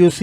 UC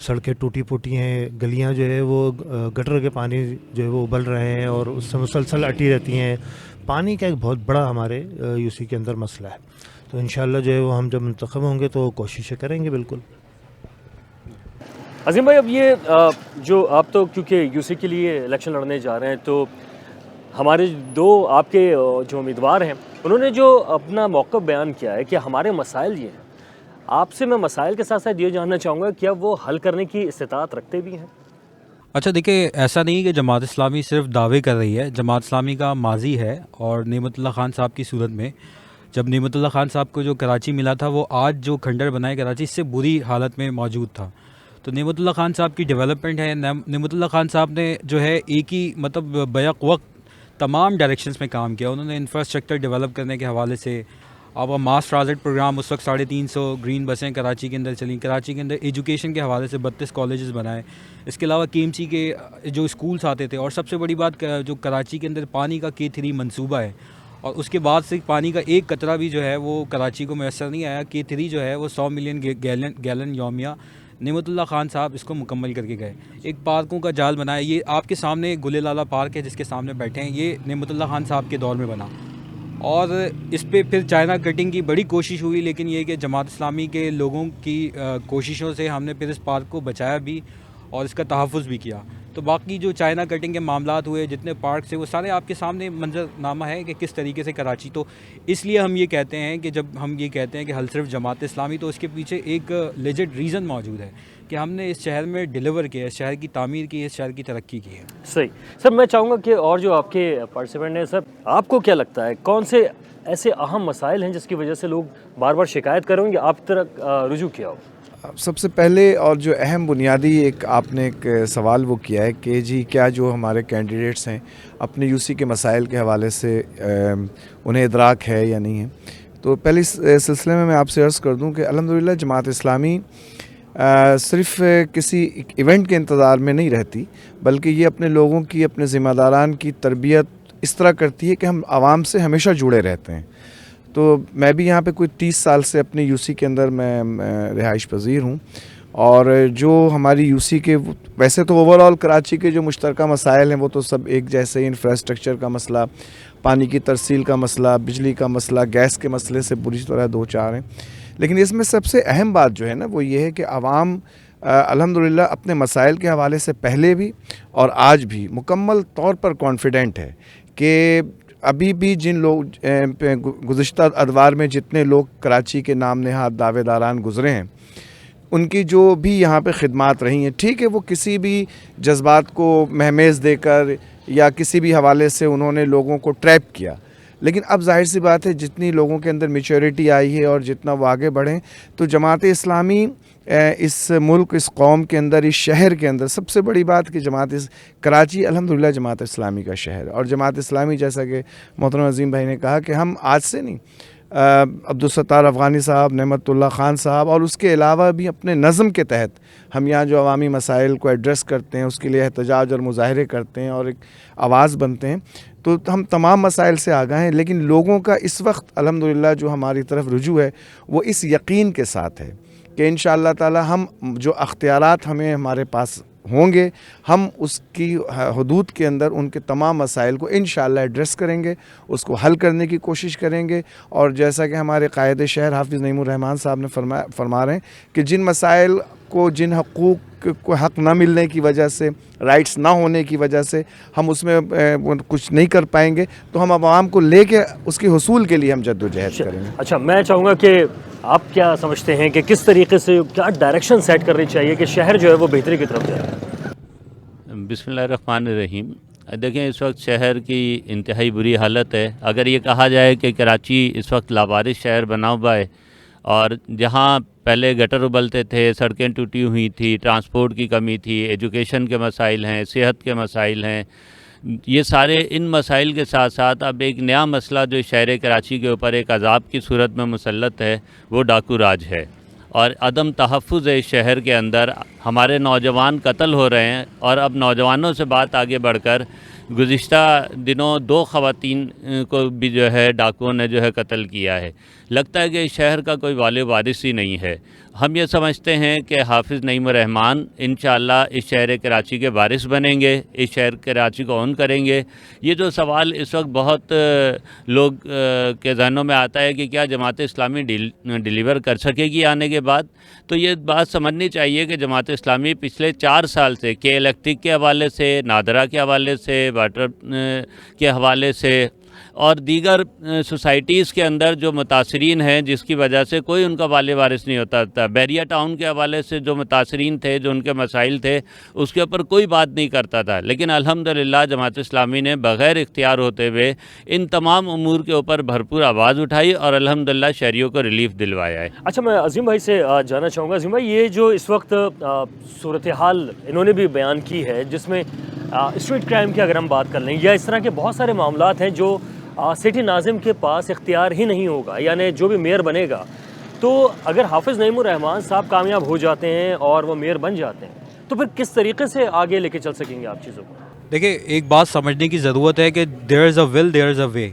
سڑکیں ٹوٹی پھوٹی ہیں, گلیاں جو ہے وہ گٹر کے پانی جو ہے وہ ابل رہے ہیں اور اس سے مسلسل اٹی رہتی ہیں. پانی کا ایک بہت بڑا ہمارے یو سی کے اندر مسئلہ ہے. تو انشاءاللہ جو ہے وہ ہم جب منتخب ہوں گے تو کوششیں کریں گے بالکل. عظیم بھائی, اب یہ جو آپ تو کیونکہ یو سی کے لیے الیکشن لڑنے جا رہے ہیں, تو ہمارے دو آپ کے جو امیدوار ہیں انہوں نے جو اپنا موقف بیان کیا ہے کہ ہمارے مسائل یہ ہیں, آپ سے میں مسائل کے ساتھ ساتھ یہ جاننا چاہوں گا کیا وہ حل کرنے کی استطاعت رکھتے بھی ہیں؟ اچھا دیکھیں, ایسا نہیں کہ جماعت اسلامی صرف دعوے کر رہی ہے. جماعت اسلامی کا ماضی ہے, اور نعمت اللہ خان صاحب کی صورت میں جب نعمت اللہ خان صاحب کو جو کراچی ملا تھا وہ آج جو کھنڈر بنائے کراچی اس سے بری حالت میں موجود تھا. تو نعمت اللہ خان صاحب کی ڈیولپمنٹ ہے. نعمت اللہ خان صاحب نے جو ہے ایک ہی مطلب بیک وقت تمام ڈائریکشنز میں کام کیا. انہوں نے انفراسٹرکچر ڈیولپ کرنے کے حوالے سے, اب ماس ٹرانزٹ پروگرام اس وقت 350 گرین بسیں کراچی کے اندر چلیں. کراچی کے اندر ایجوکیشن کے حوالے سے 32 کالجز بنائے. اس کے علاوہ کے ایم سی کے جو اسکولس آتے تھے, اور سب سے بڑی بات جو کراچی کے اندر پانی کا K3 منصوبہ ہے, اور اس کے بعد سے پانی کا ایک قطرہ بھی جو ہے وہ کراچی کو میسر نہیں آیا. K3 جو ہے وہ 100 ملین گیلن یومیہ نعمت اللہ خان صاحب اس کو مکمل کر کے گئے. ایک پارکوں کا جال بنایا, یہ آپ کے سامنے گلے لالا پارک ہے جس کے سامنے بیٹھے ہیں, یہ نعمت اللہ خان صاحب کے دور میں بنا. اور اس پہ پھر چائنا کٹنگ کی بڑی کوشش ہوئی, لیکن یہ کہ جماعت اسلامی کے لوگوں کی کوششوں سے ہم نے پھر اس پارک کو بچایا بھی اور اس کا تحفظ بھی کیا. تو باقی جو چائنا کٹنگ کے معاملات ہوئے, جتنے پارک سے, وہ سارے آپ کے سامنے منظر نامہ ہے کہ کس طریقے سے کراچی. تو اس لیے ہم یہ کہتے ہیں کہ جب ہم یہ کہتے ہیں کہ حل صرف جماعت اسلامی, تو اس کے پیچھے ایک لیجٹ ریزن موجود ہے کہ ہم نے اس شہر میں ڈیلیور کیا, اس شہر کی تعمیر کی, اس شہر کی ترقی کی ہے. صحیح. سر میں چاہوں گا کہ اور جو آپ کے پارٹیسپینٹ ہیں, سر آپ کو کیا لگتا ہے کون سے ایسے اہم مسائل ہیں جس کی وجہ سے لوگ بار بار شکایت کریں گے, آپ تک رجوع کیا ہو؟ سب سے پہلے اور جو اہم بنیادی ایک آپ نے ایک سوال وہ کیا ہے کہ جی کیا جو ہمارے کینڈیڈیٹس ہیں اپنے یو سی کے مسائل کے حوالے سے انہیں ادراک ہے یا نہیں ہے. تو پہلے اس سلسلے میں آپ سے عرض کر دوں کہ الحمدللہ جماعت اسلامی صرف کسی ایونٹ کے انتظار میں نہیں رہتی, بلکہ یہ اپنے لوگوں کی, اپنے ذمہ داران کی تربیت اس طرح کرتی ہے کہ ہم عوام سے ہمیشہ جڑے رہتے ہیں. تو میں بھی یہاں پہ کوئی 30 سال سے اپنے یو سی کے اندر میں رہائش پذیر ہوں, اور جو ہماری یو سی کے ویسے تو اوور آل کراچی کے جو مشترکہ مسائل ہیں وہ تو سب ایک جیسے ہی, انفراسٹرکچر کا مسئلہ, پانی کی ترسیل کا مسئلہ, بجلی کا مسئلہ, گیس کے مسئلے سے بری طرح دو چار ہیں. لیکن اس میں سب سے اہم بات جو ہے نا وہ یہ ہے کہ عوام الحمدللہ اپنے مسائل کے حوالے سے پہلے بھی اور آج بھی مکمل طور پر کانفیڈنٹ ہے کہ ابھی بھی جن لوگ گزشتہ ادوار میں جتنے لوگ کراچی کے نام نہاد دعوے داران گزرے ہیں, ان کی جو بھی یہاں پہ خدمات رہی ہیں, ٹھیک ہے وہ کسی بھی جذبات کو مہمیز دے کر یا کسی بھی حوالے سے انہوں نے لوگوں کو ٹریپ کیا, لیکن اب ظاہر سی بات ہے جتنی لوگوں کے اندر میچورٹی آئی ہے اور جتنا وہ آگے بڑھیں, تو جماعت اسلامی اس ملک, اس قوم کے اندر, اس شہر کے اندر سب سے بڑی بات کہ کراچی الحمدللہ جماعت اسلامی کا شہر ہے. اور جماعت اسلامی جیسا کہ محترم عظیم بھائی نے کہا کہ ہم آج سے نہیں, عبدالستار افغانی صاحب, نعمت اللہ خان صاحب, اور اس کے علاوہ بھی اپنے نظم کے تحت ہم یہاں جو عوامی مسائل کو ایڈریس کرتے ہیں, اس کے لیے احتجاج اور مظاہرے کرتے ہیں اور ایک آواز بنتے ہیں, تو ہم تمام مسائل سے آگاہ ہیں. لیکن لوگوں کا اس وقت الحمدللہ جو ہماری طرف رجوع ہے وہ اس یقین کے ساتھ ہے کہ انشاءاللہ تعالی ہم جو اختیارات ہمیں ہمارے پاس ہوں گے, ہم اس کی حدود کے اندر ان کے تمام مسائل کو انشاءاللہ ایڈریس کریں گے, اس کو حل کرنے کی کوشش کریں گے. اور جیسا کہ ہمارے قائد شہر حافظ نعیم الرحمن صاحب نے فرما رہے ہیں کہ جن مسائل کو, جن حقوق کو حق نہ ملنے کی وجہ سے, رائٹس نہ ہونے کی وجہ سے ہم اس میں کچھ نہیں کر پائیں گے, تو ہم عوام کو لے کے اس کے حصول کے لیے ہم جد و جہد کریں گے. اچھا, میں چاہوں گا کہ آپ کیا سمجھتے ہیں کہ کس طریقے سے کیا ڈائریکشن سیٹ کرنی چاہیے کہ شہر جو ہے وہ بہتری کی طرف جائے؟ بسم اللہ الرحمن الرحیم. دیکھیں اس وقت شہر کی انتہائی بری حالت ہے. اگر یہ کہا جائے کہ کراچی اس وقت لابارش شہر بنا ہوا ہے, اور جہاں پہلے گٹر ابلتے تھے, سڑکیں ٹوٹی ہوئی تھی, ٹرانسپورٹ کی کمی تھی, ایجوکیشن کے مسائل ہیں, صحت کے مسائل ہیں, یہ سارے ان مسائل کے ساتھ ساتھ اب ایک نیا مسئلہ جو شہر کراچی کے اوپر ایک عذاب کی صورت میں مسلط ہے وہ ڈاکو راج ہے. اور عدم تحفظ ہے اس شہر کے اندر. ہمارے نوجوان قتل ہو رہے ہیں, اور اب نوجوانوں سے بات آگے بڑھ کر گزشتہ دنوں 2 خواتین کو بھی جو ہے ڈاکوؤں نے جو ہے قتل کیا ہے. لگتا ہے کہ اس شہر کا کوئی والد وارث ہی نہیں ہے. ہم یہ سمجھتے ہیں کہ حافظ نعیم الرحمن انشاءاللہ اس شہر کراچی کے وارث بنیں گے، اس شہر کراچی کو اون کریں گے۔ یہ جو سوال اس وقت بہت لوگ کے ذہنوں میں آتا ہے کہ کیا جماعت اسلامی ڈیلیور کر سکے گی آنے کے بعد، تو یہ بات سمجھنی چاہیے کہ جماعت اسلامی پچھلے 4 سال سے کے الیکٹرک کے حوالے سے، نادرا کے حوالے سے، واٹر کے حوالے سے اور دیگر سوسائٹیز کے اندر جو متاثرین ہیں جس کی وجہ سے کوئی ان کا والی وارث نہیں ہوتا تھا، بحریہ ٹاؤن کے حوالے سے جو متاثرین تھے، جو ان کے مسائل تھے، اس کے اوپر کوئی بات نہیں کرتا تھا، لیکن الحمدللہ جماعت اسلامی نے بغیر اختیار ہوتے ہوئے ان تمام امور کے اوپر بھرپور آواز اٹھائی اور الحمدللہ شہریوں کو ریلیف دلوایا ہے۔ اچھا، میں عظیم بھائی سے جاننا چاہوں گا، عظیم بھائی یہ جو اس وقت صورتحال انہوں نے بھی بیان کی ہے جس میں اسٹریٹ کرائم کی اگر ہم بات کر لیں یا اس طرح کے بہت سارے معاملات ہیں جو سٹی ناظم کے پاس اختیار ہی نہیں ہوگا، یعنی جو بھی میئر بنے گا، تو اگر حافظ نعیم الرحمن صاحب کامیاب ہو جاتے ہیں اور وہ میئر بن جاتے ہیں تو پھر کس طریقے سے آگے لے کے چل سکیں گے آپ چیزوں کو؟ دیکھیں، ایک بات سمجھنے کی ضرورت ہے کہ دیر از اے ول دیر از اے وے۔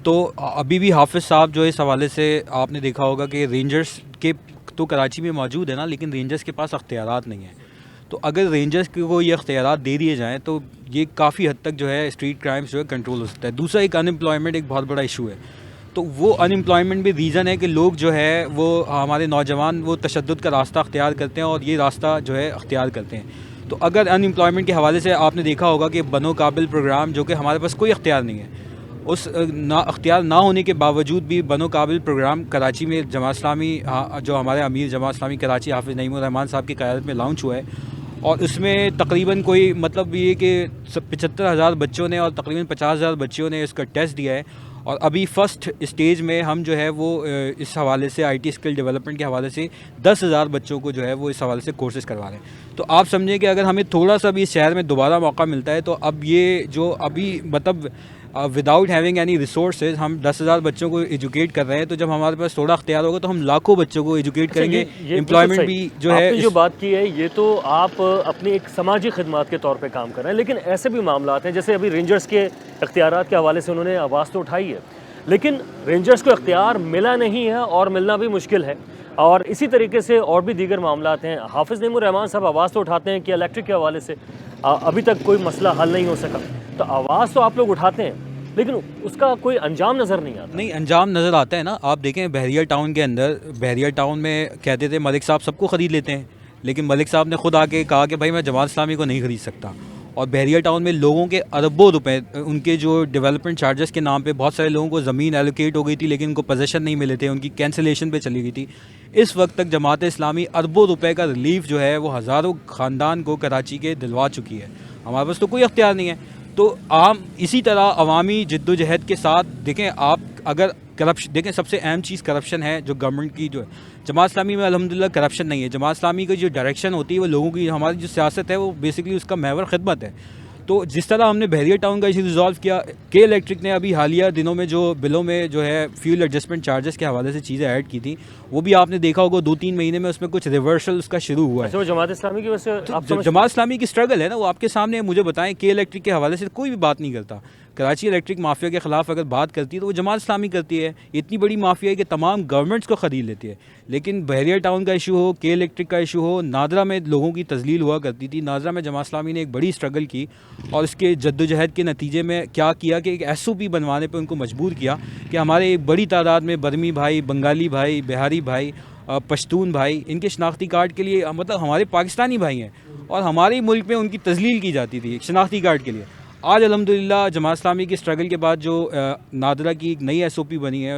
تو ابھی بھی حافظ صاحب جو اس حوالے سے آپ نے دیکھا ہوگا کہ رینجرز کے تو کراچی میں موجود ہے نا، لیکن رینجرز کے پاس اختیارات نہیں ہیں۔ تو اگر رینجرز کو یہ اختیارات دے دیے جائیں تو یہ کافی حد تک جو ہے اسٹریٹ کرائمز جو ہے کنٹرول ہو سکتا ہے۔ دوسرا ایک ان امپلائمنٹ ایک بہت بڑا ایشو ہے، تو وہ ان امپلائمنٹ بھی ریزن ہے کہ لوگ جو ہے وہ ہمارے نوجوان وہ تشدد کا راستہ اختیار کرتے ہیں اور یہ راستہ جو ہے اختیار کرتے ہیں۔ تو اگر ان امپلائمنٹ کے حوالے سے آپ نے دیکھا ہوگا کہ بنو قابل پروگرام جو کہ ہمارے پاس کوئی اختیار نہیں ہے، اس اختیار نہ ہونے کے باوجود بھی بنو قابل پروگرام کراچی میں جماعت اسلامی جو ہمارے امیر جماعت اسلامی کراچی حافظ نعیم الرحمن صاحب کی قیادت میں لانچ ہوا ہے، اور اس میں تقریباً کوئی مطلب یہ کہ 75,000 بچوں نے اور تقریباً 50,000 بچیوں نے اس کا ٹیسٹ دیا ہے، اور ابھی فرسٹ اسٹیج میں ہم جو ہے وہ اس حوالے سے آئی ٹی اسکل ڈیولپمنٹ کے حوالے سے 10,000 بچوں کو جو ہے وہ اس حوالے سے کورسز کروا رہے ہیں۔ تو آپ سمجھیں کہ اگر ہمیں تھوڑا سا بھی اس شہر میں دوبارہ موقع ملتا ہے تو اب یہ جو ابھی مطلب وداؤٹ ہیونگ اینی ریسورسز ہم 10,000 بچوں کو ایجوکیٹ کر رہے ہیں، تو جب ہمارے پاس تھوڑا اختیار ہوگا تو ہم لاکھوں بچوں کو ایجوکیٹ کریں گے۔ امپلائمنٹ بھی جو ہے، آپ نے جو بات کی ہے یہ تو آپ اپنی ایک سماجی خدمات کے طور پہ کام کر رہے ہیں، لیکن ایسے بھی معاملات ہیں جیسے ابھی رینجرز کے اختیارات کے حوالے سے انہوں نے آواز تو اٹھائی ہے، لیکن رینجرز کو اختیار ملا نہیں ہے اور ملنا بھی مشکل ہے، اور اسی طریقے سے اور بھی دیگر معاملات ہیں۔ حافظ نعیم الرحمن صاحب آواز تو اٹھاتے ہیں کہ الیکٹرک کے حوالے سے ابھی تک کوئی مسئلہ حل نہیں ہو سکا، تو آواز تو آپ لوگ اٹھاتے ہیں لیکن اس کا کوئی انجام نظر نہیں آتا۔ نہیں، انجام نظر آتا ہے نا۔ آپ دیکھیں بحریہ ٹاؤن کے اندر، بحریہ ٹاؤن میں کہتے تھے ملک صاحب سب کو خرید لیتے ہیں، لیکن ملک صاحب نے خود آ کے کہا کہ بھائی میں جماعت اسلامی کو نہیں خرید سکتا، اور بحریہ ٹاؤن میں لوگوں کے اربوں روپے ان کے جو ڈیولپمنٹ چارجز کے نام پہ بہت سارے لوگوں کو زمین ایلوکیٹ ہو گئی تھی لیکن ان کو پوزیشن نہیں ملے تھے، ان کی کینسلیشن پہ چلی گئی تھی۔ اس وقت تک جماعت اسلامی اربوں روپے کا ریلیف جو ہے وہ ہزاروں خاندان کو کراچی کے دلوا چکی ہے۔ ہمارے پاس تو کوئی اختیار نہیں ہے۔ تو عام اسی طرح عوامی جد و جہد کے ساتھ دیکھیں، آپ اگر کرپشن دیکھیں، سب سے اہم چیز کرپشن ہے جو گورنمنٹ کی جو ہے۔ جماعت اسلامی میں الحمدللہ کرپشن نہیں ہے۔ جماعت اسلامی کی جو ڈائریکشن ہوتی ہے وہ لوگوں کی، ہماری جو سیاست ہے وہ بیسکلی اس کا محور خدمت ہے۔ تو جس طرح ہم نے بحریہ ٹاؤن کا ایشو ریزالو کیا، کے الیکٹرک نے ابھی حالیہ دنوں میں جو بلوں میں جو ہے فیول ایڈجسٹمنٹ چارجز کے حوالے سے چیزیں ایڈ کی تھیں، وہ بھی آپ نے دیکھا ہوگا 2-3 مہینے میں اس میں کچھ ریورسل اس کا شروع ہوا ہے۔ وہ جماعت اسلامی کی وجہ سے جماعت اسلامی کی اسٹرگل ہے نا، وہ آپ کے سامنے۔ مجھے بتائیں، کے الیکٹرک کے حوالے سے کوئی بھی بات نہیں کرتا۔ کراچی الیکٹرک مافیا کے خلاف اگر بات کرتی ہے تو وہ جماعت اسلامی کرتی ہے۔ اتنی بڑی مافیا ہے کہ تمام گورنمنٹس کو خرید لیتی ہے۔ لیکن بحریہ ٹاؤن کا ایشو ہو، کے الیکٹرک کا ایشو ہو، نادرا میں لوگوں کی تذلیل ہوا کرتی تھی۔ نادرا میں جماعت اسلامی نے ایک بڑی اسٹرگل کی اور اس کے جدوجہد کے نتیجے میں کیا کیا کہ ایک ایس او پی بنوانے پہ ان کو مجبور کیا کہ ہمارے ایک بڑی تعداد میں برمی بھائی، بنگالی بھائی، بہاری بھائی، پشتون بھائی، ان کے شناختی کارڈ کے لیے، مطلب ہمارے پاکستانی بھائی ہیں اور ہمارے ملک میں ان کی تذلیل کی جاتی تھی شناختی کارڈ کے لیے۔ آج الحمدللہ جماعت اسلامی کی اسٹرگل کے بعد جو نادرا کی ایک نئی ایس او پی بنی ہے،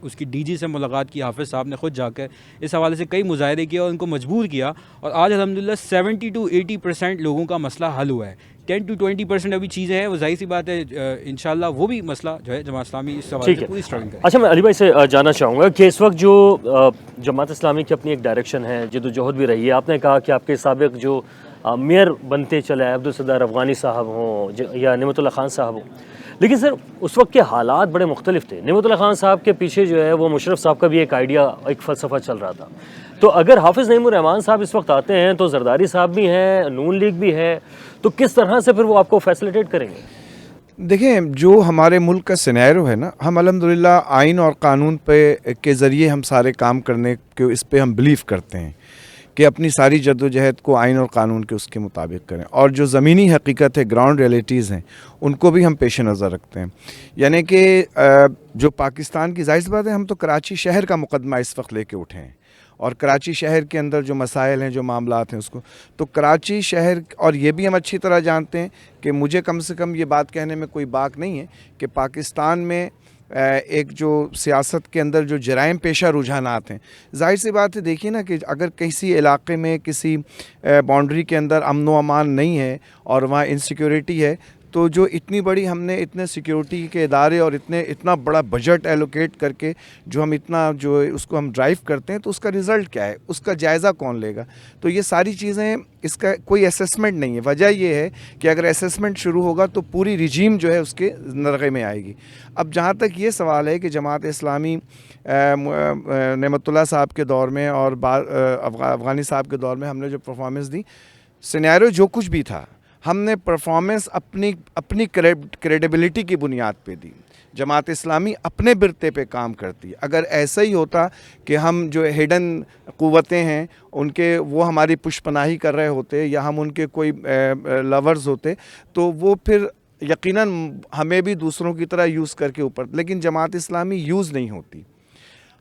اس کی ڈی جی سے ملاقات کی حافظ صاحب نے خود جا کر، اس حوالے سے کئی مظاہرے کیا اور ان کو مجبور کیا، اور آج الحمدللہ 70 to 80% لوگوں کا مسئلہ حل ہوا ہے۔ 10 to 20% ابھی چیزیں ہیں، وہ ظاہر سی بات ہے انشاءاللہ وہ بھی مسئلہ جو ہے جماعت اسلامی اس حوالے سے پوری اسٹرگل کرے۔ اچھا، میں علی بھائی سے جاننا چاہوں گا کہ اس وقت جو جماعت اسلامی کی اپنی ایک ڈائریکشن ہے، جدوجہد بھی رہی ہے، آپ نے کہا کہ آپ کے سابق جو میئر بنتے چلے عبدالستار افغانی صاحب ہوں یا نعمت اللہ خان صاحب ہوں، لیکن سر اس وقت کے حالات بڑے مختلف تھے۔ نعمت اللہ خان صاحب کے پیچھے جو ہے وہ مشرف صاحب کا بھی ایک آئیڈیا، ایک فلسفہ چل رہا تھا۔ تو اگر حافظ نعیم الرحمن صاحب اس وقت آتے ہیں تو زرداری صاحب بھی ہیں، نون لیگ بھی ہے، تو کس طرح سے پھر وہ آپ کو فیسلیٹیٹ کریں گے؟ دیکھیں جو ہمارے ملک کا سینیرو ہے نا، ہم الحمدللہ آئین اور قانون پہ کے ذریعے ہم سارے کام کرنے کے اس پہ ہم بلیو کرتے ہیں کہ اپنی ساری جد و جہد کو آئین اور قانون کے اس کے مطابق کریں، اور جو زمینی حقیقت ہے، گراؤنڈ ریئلٹیز ہیں، ان کو بھی ہم پیش نظر رکھتے ہیں. یعنی کہ جو پاکستان کی ظاہر سی بات ہے، ہم تو کراچی شہر کا مقدمہ اس وقت لے کے اٹھے ہیں، اور کراچی شہر کے اندر جو مسائل ہیں، جو معاملات ہیں، اس کو تو کراچی شہر، اور یہ بھی ہم اچھی طرح جانتے ہیں کہ مجھے کم سے کم یہ بات کہنے میں کوئی باک نہیں ہے کہ پاکستان میں ایک جو سیاست کے اندر جو جرائم پیشہ رجحانات ہیں، ظاہر سی بات ہے، دیکھیے نا کہ اگر کسی علاقے میں کسی باؤنڈری کے اندر امن و امان نہیں ہے اور وہاں انسیکیورٹی ہے، تو جو اتنی بڑی ہم نے اتنے سیکیورٹی کے ادارے اور اتنا بڑا بجٹ ایلوکیٹ کر کے جو ہم اتنا جو اس کو ہم ڈرائیو کرتے ہیں، تو اس کا رزلٹ کیا ہے، اس کا جائزہ کون لے گا؟ تو یہ ساری چیزیں، اس کا کوئی اسیسمنٹ نہیں ہے. وجہ یہ ہے کہ اگر اسیسمنٹ شروع ہوگا تو پوری رجیم جو ہے اس کے نرغے میں آئے گی. اب جہاں تک یہ سوال ہے کہ جماعت اسلامی نعمت اللہ صاحب کے دور میں اور افغانی صاحب کے دور میں ہم نے جو پرفارمنس دی، سینیریو جو کچھ بھی تھا، ہم نے پرفارمنس اپنی کریڈیبلٹی کی بنیاد پہ دی. جماعت اسلامی اپنے برتے پہ کام کرتی ہے. اگر ایسا ہی ہوتا کہ ہم جو ہڈن قوتیں ہیں ان کے وہ ہماری پشپناہی کر رہے ہوتے یا ہم ان کے کوئی لورز ہوتے، تو وہ پھر یقیناً ہمیں بھی دوسروں کی طرح یوز کر کے اوپر، لیکن جماعت اسلامی یوز نہیں ہوتی.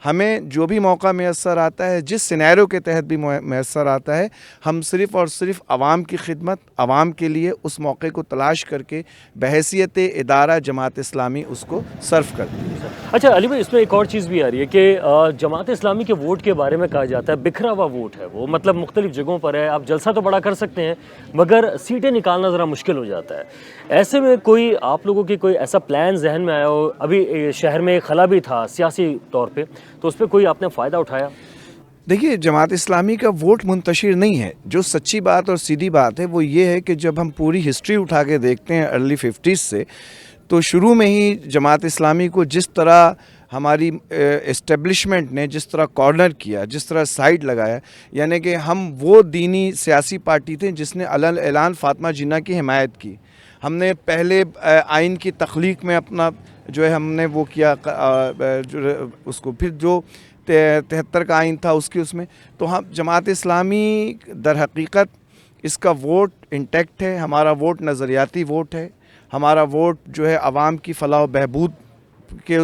ہمیں جو بھی موقع میسر آتا ہے، جس سینیریو کے تحت بھی میسر آتا ہے، ہم صرف اور صرف عوام کی خدمت، عوام کے لیے اس موقع کو تلاش کر کے بحیثیت ادارہ جماعت اسلامی اس کو سرو کرتی ہے. اچھا علی بھائی، اس میں ایک اور چیز بھی آ رہی ہے کہ جماعت اسلامی کے ووٹ کے بارے میں کہا جاتا ہے بکھرا ہوا ووٹ ہے وہ، مطلب مختلف جگہوں پر ہے. آپ جلسہ تو بڑا کر سکتے ہیں مگر سیٹیں نکالنا ذرا مشکل ہو جاتا ہے. ایسے میں کوئی آپ لوگوں کی کوئی ایسا پلان ذہن میں آیا ہو؟ ابھی شہر میں خلا بھی تھا سیاسی طور پہ، تو اس پہ کوئی آپ نے فائدہ اٹھایا؟ دیکھیے، جماعت اسلامی کا ووٹ منتشر نہیں ہے. جو سچی بات اور سیدھی بات ہے وہ یہ ہے کہ جب ہم پوری ہسٹری اٹھا کے دیکھتے ہیں ارلی 50s سے، تو شروع میں ہی جماعت اسلامی کو جس طرح ہماری اسٹیبلشمنٹ نے جس طرح کارنر کیا، جس طرح سائڈ لگایا، یعنی کہ ہم وہ دینی سیاسی پارٹی تھے جس نے علن اعلان فاطمہ جناح کی حمایت کی. ہم نے پہلے آئین کی تخلیق میں اپنا جو ہے ہم نے وہ کیا، اس کو پھر جو 73 کا آئین تھا اس میں تو ہم جماعت اسلامی در حقیقت اس کا ووٹ انٹیکٹ ہے. ہمارا ووٹ نظریاتی ووٹ ہے. ہمارا ووٹ جو ہے عوام کی فلاح و بہبود کے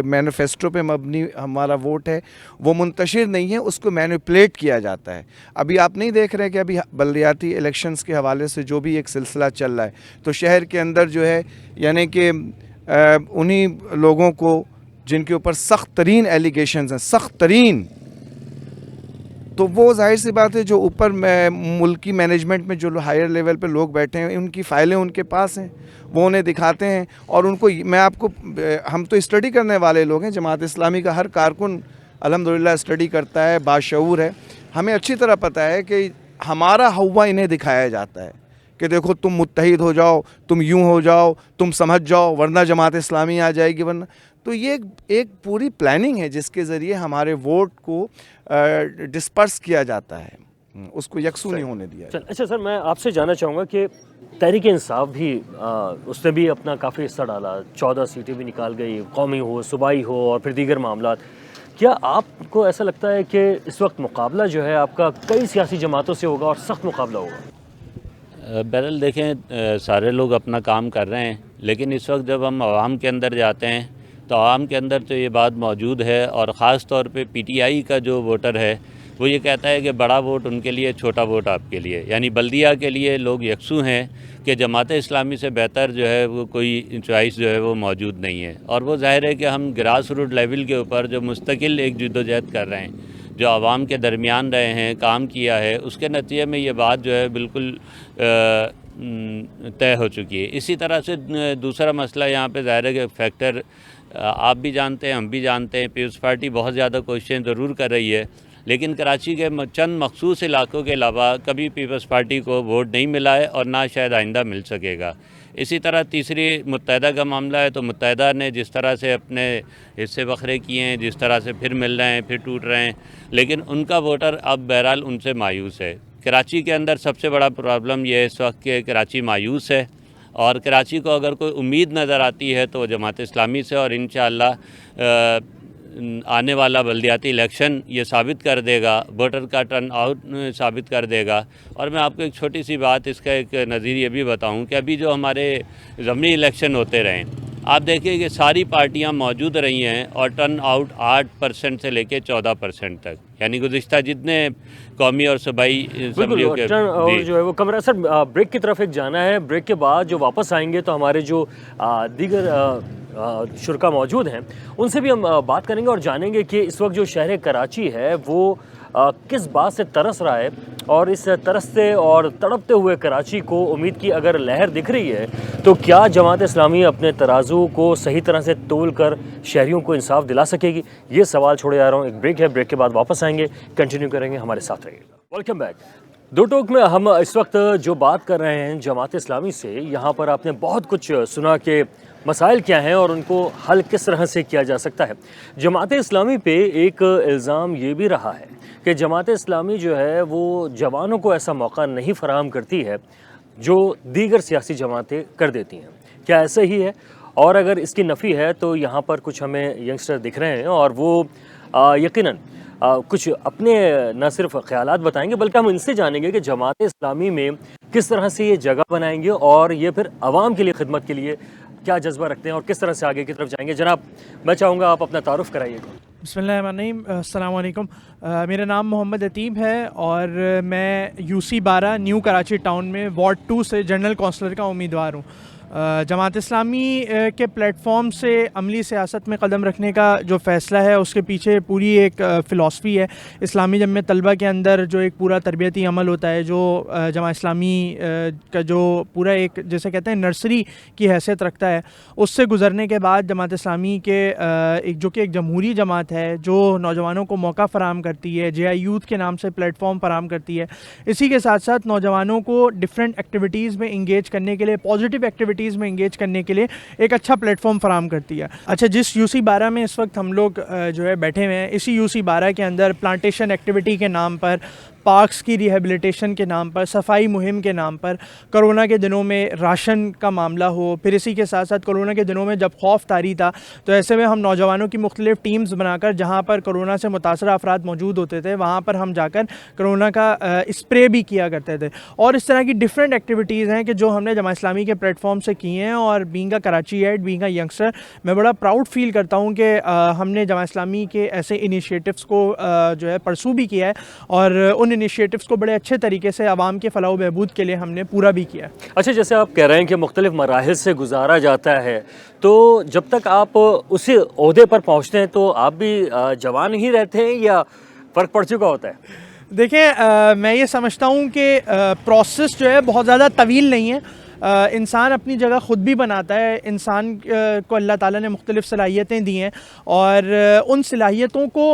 مینیفیسٹو پہ مبنی ہمارا ووٹ ہے. وہ منتشر نہیں ہے، اس کو مینیپولیٹ کیا جاتا ہے. ابھی آپ نہیں دیکھ رہے کہ ابھی بلدیاتی الیکشنز کے حوالے سے جو بھی ایک سلسلہ چل رہا ہے، تو شہر کے اندر جو ہے یعنی کہ انہی لوگوں کو جن کے اوپر سخت ترین ایلیگیشنز ہیں، سخت ترین، تو وہ ظاہر سی بات ہے جو اوپر ملکی مینجمنٹ میں جو ہائر لیول پہ لوگ بیٹھے ہیں، ان کی فائلیں ان کے پاس ہیں، وہ انہیں دکھاتے ہیں. اور ان کو ہم تو اسٹڈی کرنے والے لوگ ہیں. جماعت اسلامی کا ہر کارکن الحمدللہ اسٹڈی کرتا ہے، باشعور ہے. ہمیں اچھی طرح پتہ ہے کہ ہمارا ہوا انہیں دکھایا جاتا ہے کہ دیکھو تم متحد ہو جاؤ، تم یوں ہو جاؤ، تم سمجھ جاؤ ورنہ جماعت اسلامی آ جائے گی ورنہ. تو یہ ایک پوری پلاننگ ہے جس کے ذریعے ہمارے ووٹ کو ڈسپرس کیا جاتا ہے، اس کو یکسو نہیں ہونے دیا. اچھا سر، میں آپ سے جاننا چاہوں گا کہ تحریک انصاف بھی اس نے بھی اپنا کافی حصہ ڈالا، 14 سیٹیں بھی نکال گئی، قومی ہو، صوبائی ہو اور پھر دیگر معاملات. کیا آپ کو ایسا لگتا ہے کہ اس وقت مقابلہ جو ہے آپ کا کئی سیاسی جماعتوں سے ہوگا اور سخت مقابلہ ہوگا؟ بہرحال دیکھیں، سارے لوگ اپنا کام کر رہے ہیں، لیکن اس وقت جب ہم عوام کے اندر جاتے ہیں تو عوام کے اندر تو یہ بات موجود ہے، اور خاص طور پہ پی ٹی آئی کا جو ووٹر ہے وہ یہ کہتا ہے کہ بڑا ووٹ ان کے لیے، چھوٹا ووٹ آپ کے لیے. یعنی بلدیہ کے لیے لوگ یکسو ہیں کہ جماعت اسلامی سے بہتر جو ہے وہ کوئی چوائس جو ہے وہ موجود نہیں ہے. اور وہ ظاہر ہے کہ ہم گراس روٹ لیول کے اوپر جو مستقل ایک جدوجہد کر رہے ہیں، جو عوام کے درمیان رہے ہیں، کام کیا ہے، اس کے نتیجے میں یہ بات جو ہے بالکل طے ہو چکی ہے. اسی طرح سے دوسرا مسئلہ یہاں پہ ظاہر ہے کہ فیکٹر آپ بھی جانتے ہیں، ہم بھی جانتے ہیں، پیپلز پارٹی بہت زیادہ کوششیں ضرور کر رہی ہے، لیکن کراچی کے چند مخصوص علاقوں کے علاوہ کبھی پیپلز پارٹی کو ووٹ نہیں ملا ہے اور نہ شاید آئندہ مل سکے گا. اسی طرح تیسری متحدہ کا معاملہ ہے، تو متحدہ نے جس طرح سے اپنے حصے بکھرے کیے ہیں، جس طرح سے پھر مل رہے ہیں، پھر ٹوٹ رہے ہیں، لیکن ان کا ووٹر اب بہرحال ان سے مایوس ہے. کراچی کے اندر سب سے بڑا پرابلم یہ ہے اس وقت کہ کراچی مایوس ہے، اور کراچی کو اگر کوئی امید نظر آتی ہے تو وہ جماعت اسلامی سے، اور انشاءاللہ آنے والا بلدیاتی الیکشن یہ ثابت کر دے گا، ووٹر کا ٹرن آؤٹ ثابت کر دے گا۔ اور میں آپ کو ایک چھوٹی سی بات اس کا ایک نظیر یہ بھی بتاؤں کہ ابھی جو ہمارے ضمنی الیکشن ہوتے رہے، آپ دیکھیں کہ ساری پارٹیاں موجود رہی ہیں اور ٹرن آؤٹ 8% سے لے کے 14% تک، یعنی گزشتہ جتنے قومی اور صوبائی اسمبلیوں کے اور جو ہے وہ کمرہ سر بریک کی طرف ایک جانا ہے، بریک کے بعد جو واپس آئیں گے تو ہمارے جو دیگر شرکا موجود ہیں ان سے بھی ہم بات کریں گے اور جانیں گے کہ اس وقت جو شہر کراچی ہے وہ کس بات سے ترس رہا ہے، اور اس ترستے اور تڑپتے ہوئے کراچی کو امید کی اگر لہر دکھ رہی ہے تو کیا جماعت اسلامی اپنے ترازو کو صحیح طرح سے تول کر شہریوں کو انصاف دلا سکے گی؟ یہ سوال چھوڑے جا رہا ہوں۔ ایک بریک ہے، بریک کے بعد واپس آئیں گے، کنٹینیو کریں گے، ہمارے ساتھ رہیے گا۔ Welcome back. دو ٹوک میں ہم اس وقت جو بات کر رہے ہیں جماعت اسلامی سے، یہاں پر آپ نے بہت کچھ سنا کہ مسائل کیا ہیں اور ان کو حل کس طرح سے کیا جا سکتا ہے۔ جماعت اسلامی پہ ایک الزام یہ بھی رہا ہے کہ جماعت اسلامی جو ہے وہ جوانوں کو ایسا موقع نہیں فراہم کرتی ہے جو دیگر سیاسی جماعتیں کر دیتی ہیں۔ کیا ایسا ہی ہے؟ اور اگر اس کی نفی ہے تو یہاں پر کچھ ہمیں ینگسٹر دکھ رہے ہیں اور وہ یقیناً کچھ اپنے نہ صرف خیالات بتائیں گے بلکہ ہم ان سے جانیں گے کہ جماعت اسلامی میں کس طرح سے یہ جگہ بنائیں گے اور یہ پھر عوام کے لیے خدمت کے لیے کیا جذبہ رکھتے ہیں اور کس طرح سے آگے کی طرف جائیں گے۔ جناب میں چاہوں گا آپ اپنا تعارف کرائیے گا۔ بسم اللہ الرحمن الرحیم، السلام علیکم۔ میرا نام محمد عتیب ہے اور میں UC 12 نیو کراچی ٹاؤن میں وارڈ 2 سے جنرل کونسلر کا امیدوار ہوں۔ جماعت اسلامی کے پلیٹ فارم سے عملی سیاست میں قدم رکھنے کا جو فیصلہ ہے اس کے پیچھے پوری ایک فلاسفی ہے۔ اسلامی جمعیت طلبہ کے اندر جو ایک پورا تربیتی عمل ہوتا ہے، جو جماعت اسلامی کا جو پورا ایک جیسے کہتے ہیں نرسری کی حیثیت رکھتا ہے، اس سے گزرنے کے بعد جماعت اسلامی کے ایک جو کہ ایک جمہوری جماعت ہے جو نوجوانوں کو موقع فراہم کرتی ہے، JI یوتھ کے نام سے پلیٹ فارم فراہم کرتی ہے، اسی کے ساتھ ساتھ نوجوانوں کو ڈفرینٹ ایکٹیویٹیز میں انگیج کرنے کے لیے، پازیٹیو ایکٹیویٹیز میں انگیج کرنے کے لیے ایک اچھا پلیٹ فارم فراہم کرتی ہے۔ اچھا، جس UC 12 میں اس وقت ہم لوگ جو ہے بیٹھے ہوئے ہیں، اسی UC 12 کے اندر پلانٹیشن ایکٹیویٹی کے نام پر، پارکس کی ریہیبلیٹیشن کے نام پر، صفائی مہم کے نام پر، کرونا کے دنوں میں راشن کا معاملہ ہو، پھر اسی کے ساتھ ساتھ کرونا کے دنوں میں جب خوف طاری تھا تو ایسے میں ہم نوجوانوں کی مختلف ٹیمز بنا کر جہاں پر کرونا سے متاثرہ افراد موجود ہوتے تھے وہاں پر ہم جا کر کرونا کا اسپرے بھی کیا کرتے تھے، اور اس طرح کی ڈفرینٹ ایکٹیویٹیز ہیں کہ جو ہم نے جماعت اسلامی کے پلیٹ فارم سے کی ہیں۔ اور بینگ اے کراچی ایڈ، بینگ اے ینگسٹر، میں بڑا پراؤڈ فیل کرتا ہوں کہ ہم نے جماعت اسلامی کے ایسے انیشیٹوز کو جو ہے پرسو بھی کیا ہے، اور ان انیشیٹوز کو بڑے اچھے طریقے سے عوام کے فلاح و بہبود کے لیے ہم نے پورا بھی کیا ہے۔ اچھا، جیسے آپ کہہ رہے ہیں کہ مختلف مراحل سے گزارا جاتا ہے، تو جب تک آپ اسی عہدے پر پہنچتے ہیں تو آپ بھی جوان ہی رہتے ہیں یا فرق پڑ چکا ہوتا ہے؟ دیکھیں، میں یہ سمجھتا ہوں کہ پروسیس جو ہے بہت زیادہ طویل نہیں ہے۔ انسان اپنی جگہ خود بھی بناتا ہے، انسان کو اللہ تعالیٰ نے مختلف صلاحیتیں دی ہیں، اور ان صلاحیتوں کو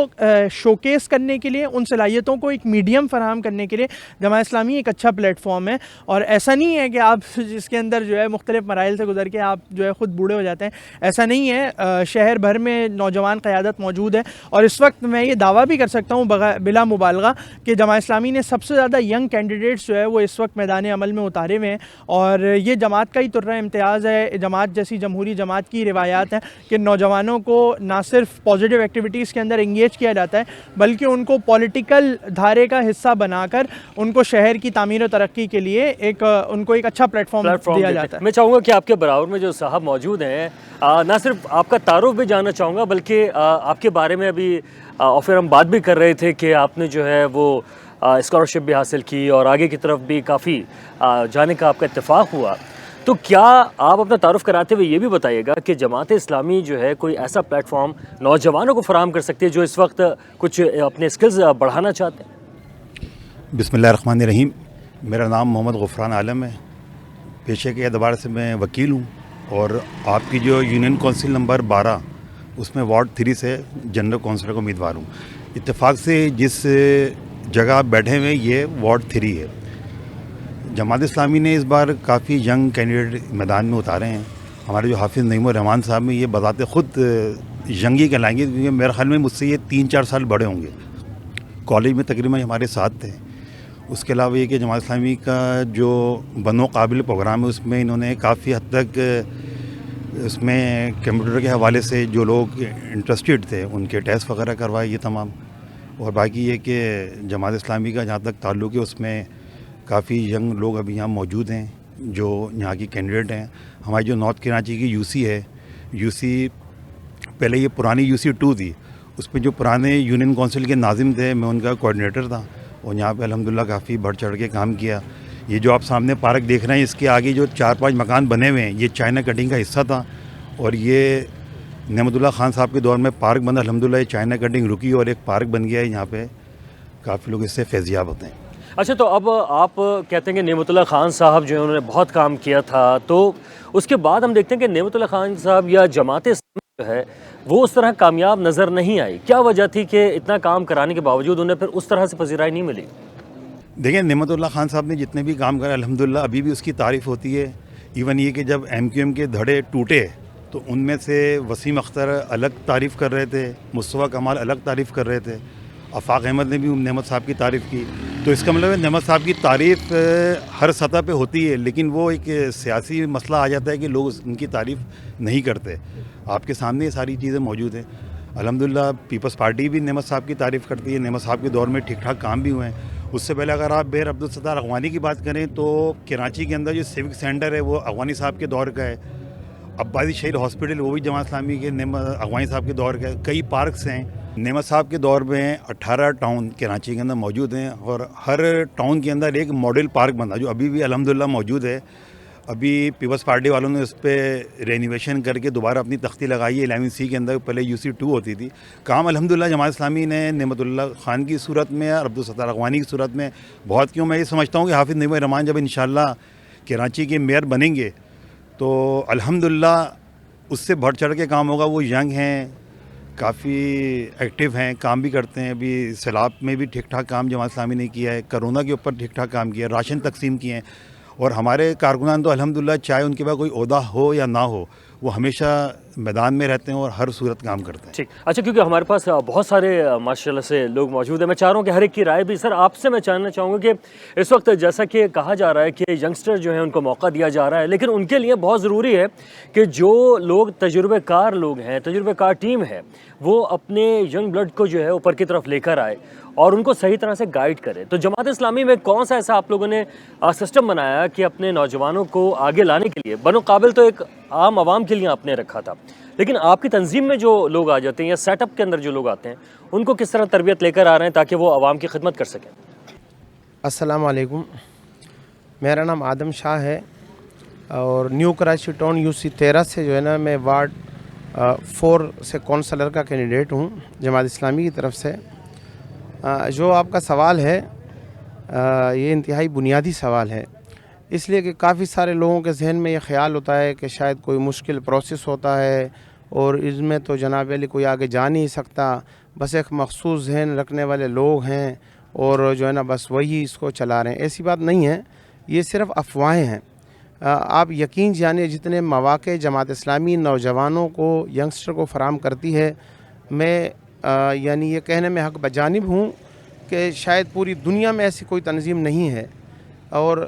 شوکیس کرنے کے لیے، ان صلاحیتوں کو ایک میڈیم فراہم کرنے کے لیے جماعت اسلامی ایک اچھا پلیٹ فارم ہے۔ اور ایسا نہیں ہے کہ آپ جس کے اندر جو ہے مختلف مراحل سے گزر کے آپ جو ہے خود بوڑھے ہو جاتے ہیں، ایسا نہیں ہے۔ شہر بھر میں نوجوان قیادت موجود ہے، اور اس وقت میں یہ دعویٰ بھی کر سکتا ہوں بلا مبالغہ کہ جماعت اسلامی نے سب سے زیادہ ینگ کینڈیڈیٹس جو ہے وہ اس وقت میدان عمل میں اتارے ہوئے ہیں، اور یہ جماعت کا ہی طرح امتیاز ہے۔ جماعت جیسی جمہوری جماعت کی روایات ہیں کہ نوجوانوں کو نہ صرف پازیٹیو ایکٹیویٹیز کے اندر انگیج کیا جاتا ہے بلکہ ان کو پولیٹیکل دھارے کا حصہ بنا کر ان کو شہر کی تعمیر و ترقی کے لیے ان کو ایک اچھا پلیٹ فارم دیا جاتا ہے۔ میں چاہوں گا کہ آپ کے برابر میں جو صاحب موجود ہیں، نہ صرف آپ کا تعارف بھی جاننا چاہوں گا بلکہ آپ کے بارے میں ابھی اور پھر ہم بات بھی کر رہے تھے کہ آپ نے جو ہے وہ اسکالرشپ بھی حاصل کی اور آگے کی طرف بھی کافی جانے کا آپ کا اتفاق ہوا، تو کیا آپ اپنا تعارف کراتے ہوئے یہ بھی بتائیے گا کہ جماعت اسلامی جو ہے کوئی ایسا پلیٹ فارم نوجوانوں کو فراہم کر سکتی ہے جو اس وقت کچھ اپنے اسکلز بڑھانا چاہتے ہیں؟ بسم اللہ الرحمن الرحیم۔ میرا نام محمد غفران عالم ہے، پیشے کے اعتبار سے میں وکیل ہوں، اور آپ کی جو یونین کونسل نمبر 12 اس میں وارڈ 3 سے جنرل کونسلر کا امیدوار ہوں۔ اتفاق سے جس جگہ آپ بیٹھے ہوئے یہ وارڈ 3 ہے۔ جماعت اسلامی نے اس بار کافی ینگ کینڈیڈیٹ میدان میں اتارے ہیں۔ ہمارے جو حافظ نعیم الرحمان صاحب میں یہ بذات خود ینگ ہی کہلائیں گے، کیونکہ میرے خیال میں مجھ سے یہ 3-4 سال بڑے ہوں گے۔ کالج میں تقریباً ہمارے ساتھ تھے، اس کے علاوہ یہ کہ جماعت اسلامی کا جو بنو قابل پروگرام ہے اس میں انہوں نے کافی حد تک اس میں کمپیوٹر کے حوالے سے جو لوگ انٹرسٹڈ تھے ان کے ٹیسٹ وغیرہ کروائے یہ تمام. اور باقی یہ کہ جماعت اسلامی کا جہاں تک تعلق ہے اس میں کافی ینگ لوگ ابھی یہاں موجود ہیں جو یہاں کی کینڈیڈیٹ ہیں. ہماری جو نارتھ کراچی کی یو سی ہے, یو سی پہلے یہ پرانی یو سی 2 تھی, اس میں جو پرانے یونین کونسل کے ناظم تھے میں ان کا کوآرڈینیٹر تھا اور یہاں پہ الحمدللہ کافی بڑھ چڑھ کے کام کیا. یہ جو آپ سامنے پارک دیکھ رہے ہیں اس کے آگے جو 4-5 مکان بنے ہوئے ہیں یہ چائنا کٹنگ کا حصہ تھا اور یہ نعمت اللہ خان صاحب کے دور میں پارک بنا. الحمدللہ یہ چائنا کٹنگ رکی اور ایک پارک بن گیا ہے, یہاں پہ کافی لوگ اس سے فیضیاب ہوتے ہیں. اچھا, تو اب آپ کہتے ہیں کہ نعمت اللہ خان صاحب جو ہے انہوں نے بہت کام کیا تھا, تو اس کے بعد ہم دیکھتے ہیں کہ نعمت اللہ خان صاحب یا جماعت اسلامی جو ہے وہ اس طرح کامیاب نظر نہیں آئی. کیا وجہ تھی کہ اتنا کام کرانے کے باوجود انہیں پھر اس طرح سے پذیرائی نہیں ملی؟ دیکھیں, نعمت اللہ خان صاحب نے جتنے بھی کام کرے الحمدللہ ابھی بھی اس کی تعریف ہوتی ہے. ایون یہ کہ جب ایم کیو ایم کے دھڑے ٹوٹے تو ان میں سے وسیم اختر الگ تعریف کر رہے تھے, مصطفیٰ کمال الگ تعریف کر رہے تھے, آفاق احمد نے بھی نعمت صاحب کی تعریف کی. تو اس کا مطلب ہے نعمت صاحب کی تعریف ہر سطح پہ ہوتی ہے, لیکن وہ ایک سیاسی مسئلہ آ جاتا ہے کہ لوگ ان کی تعریف نہیں کرتے. آپ کے سامنے یہ ساری چیزیں موجود ہیں. الحمدللہ پیپلز پارٹی بھی نعمت صاحب کی تعریف کرتی ہے. نعمت صاحب کے دور میں ٹھیک ٹھاک کام بھی ہوئے ہیں. اس سے پہلے اگر آپ بیر عبدالستار اغوانی کی بات کریں تو کراچی کے اندر جو سیوک سینٹر ہے وہ اغوانی صاحب کے دور کا ہے. عباسی شہید ہاسپٹل وہ بھی جماعت اسلامی کے اغوانی صاحب کے دور کا ہے. کئی پارکس ہیں نعمت صاحب کے دور میں. 18 ٹاؤن کراچی کے اندر موجود ہیں اور ہر ٹاؤن کے اندر ایک ماڈل پارک بنا جو ابھی بھی الحمدللہ موجود ہے. ابھی پیپلز پارٹی والوں نے اس پہ رینویشن کر کے دوبارہ اپنی تختی لگائی ہے 11C کے اندر. پہلے UC 2 ہوتی تھی. کام الحمدللہ جماعت اسلامی نے نعمت اللہ خان کی صورت میں اور عبدالستار اغوانی کی صورت میں بہت کیوں. میں یہ سمجھتا ہوں کہ حافظ نعیم الرحمان جب انشاءاللہ کراچی کے میئر بنیں گے تو الحمدللہ اس سے بڑھ چڑھ کے کام ہوگا. وہ ینگ ہیں, کافی ایکٹیو ہیں, کام بھی کرتے ہیں. ابھی سیلاب میں بھی ٹھیک ٹھاک کام جماعت اسلامی نے کیا ہے. کرونا کے اوپر ٹھیک ٹھاک کام کیا ہے. راشن تقسیم کیے ہیں. اور ہمارے کارکنان تو الحمدللہ چاہے ان کے پاس کوئی عہدہ ہو یا نہ ہو وہ ہمیشہ میدان میں رہتے ہیں اور ہر صورت کام کرتے ہیں. ٹھیک, اچھا, کیونکہ ہمارے پاس بہت سارے ماشاءاللہ سے لوگ موجود ہیں. میں چاہ رہا ہوں کہ ہر ایک کی رائے بھی. سر, آپ سے میں جاننا چاہوں گا کہ اس وقت جیسا کہ کہا جا رہا ہے کہ ینگسٹر جو ہیں ان کو موقع دیا جا رہا ہے, لیکن ان کے لیے بہت ضروری ہے کہ جو لوگ تجربہ کار لوگ ہیں, تجربہ کار ٹیم ہے, وہ اپنے ینگ بلڈ کو جو ہے اوپر کی طرف لے کر آئے اور ان کو صحیح طرح سے گائیڈ کرے. تو جماعت اسلامی میں کون سا ایسا آپ لوگوں نے سسٹم بنایا کہ اپنے نوجوانوں کو آگے لانے کے لیے؟ بنو قابل تو ایک عام عوام کے لیے آپ نے رکھا تھا, لیکن آپ کی تنظیم میں جو لوگ آ جاتے ہیں یا سیٹ اپ کے اندر جو لوگ آتے ہیں ان کو کس طرح تربیت لے کر آ رہے ہیں تاکہ وہ عوام کی خدمت کر سکیں؟ السلام علیکم, میرا نام آدم شاہ ہے اور نیو کراچی ٹاؤن UC 13 سے جو ہے نا میں وارڈ 4 سے کونسلر کا کینڈیڈیٹ ہوں جماعت اسلامی کی طرف سے. جو آپ کا سوال ہے یہ انتہائی بنیادی سوال ہے, اس لیے کہ کافی سارے لوگوں کے ذہن میں یہ خیال ہوتا ہے کہ شاید کوئی مشکل پروسیس ہوتا ہے اور اس میں تو جناب علی کوئی آگے جا نہیں سکتا, بس ایک مخصوص ذہن رکھنے والے لوگ ہیں اور جو ہے نا بس وہی اس کو چلا رہے ہیں. ایسی بات نہیں ہے, یہ صرف افواہیں ہیں. آپ یقین جانیں جتنے مواقع جماعت اسلامی نوجوانوں کو ینگسٹر کو فراہم کرتی ہے, میں یعنی یہ کہنے میں حق بجانب ہوں کہ شاید پوری دنیا میں ایسی کوئی تنظیم نہیں ہے. اور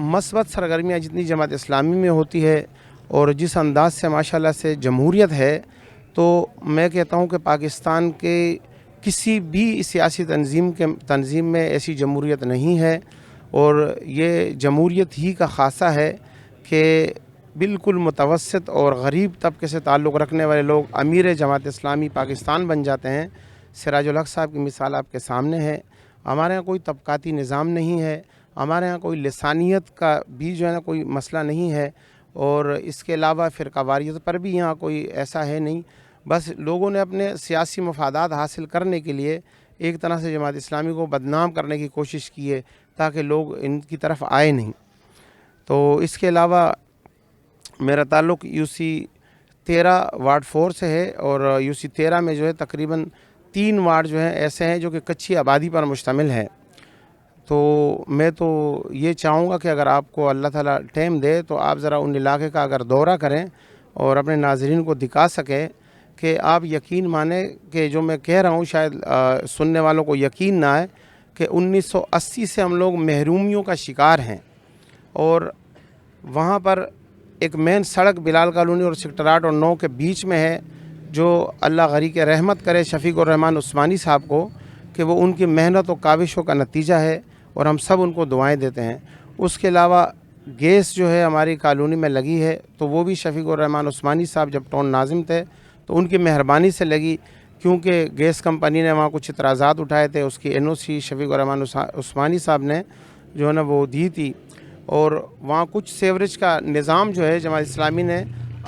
مثبت سرگرمیاں جتنی جماعت اسلامی میں ہوتی ہے اور جس انداز سے ماشاءاللہ سے جمہوریت ہے, تو میں کہتا ہوں کہ پاکستان کے کسی بھی سیاسی تنظیم میں ایسی جمہوریت نہیں ہے. اور یہ جمہوریت ہی کا خاصہ ہے کہ بالکل متوسط اور غریب طبقے سے تعلق رکھنے والے لوگ امیر جماعت اسلامی پاکستان بن جاتے ہیں. سراج الحق صاحب کی مثال آپ کے سامنے ہے. ہمارے ہاں کوئی طبقاتی نظام نہیں ہے, ہمارے ہاں کوئی لسانیت کا بھی جو ہے نا کوئی مسئلہ نہیں ہے, اور اس کے علاوہ فرقہ واریت پر بھی یہاں کوئی ایسا ہے نہیں. بس لوگوں نے اپنے سیاسی مفادات حاصل کرنے کے لیے ایک طرح سے جماعت اسلامی کو بدنام کرنے کی کوشش کی ہے تاکہ لوگ ان کی طرف آئے نہیں. تو اس کے علاوہ میرا تعلق UC 13 وارڈ 4 سے ہے اور UC 13 میں جو ہے تقریباً 3 وارڈ جو ہیں ایسے ہیں جو کہ کچی آبادی پر مشتمل ہے. تو میں تو یہ چاہوں گا کہ اگر آپ کو اللہ تعالیٰ ٹائم دے تو آپ ذرا ان علاقے کا اگر دورہ کریں اور اپنے ناظرین کو دکھا سکیں کہ آپ یقین مانیں کہ جو میں کہہ رہا ہوں شاید سننے والوں کو یقین نہ آئے کہ 1980 سے ہم لوگ محرومیوں کا شکار ہیں، اور وہاں پر ایک مین سڑک بلال کالونی اور سیکٹر 8 اور 9 کے بیچ میں ہے، جو اللہ غری کے رحمت کرے شفیق الرحمان عثمانی صاحب کو کہ وہ ان کی محنت و کاوشوں کا نتیجہ ہے، اور ہم سب ان کو دعائیں دیتے ہیں۔ اس کے علاوہ گیس جو ہے ہماری کالونی میں لگی ہے، تو وہ بھی شفیق الرحمان عثمانی صاحب جب ٹاؤن ناظم تھے تو ان کی مہربانی سے لگی، کیونکہ گیس کمپنی نے وہاں کچھ اعتراضات اٹھائے تھے، اس کی NOC شفیق الرحمان عثمانی صاحب نے جو ہے نا وہ دی تھی، اور وہاں کچھ سیوریج کا نظام جو ہے جماعت اسلامی نے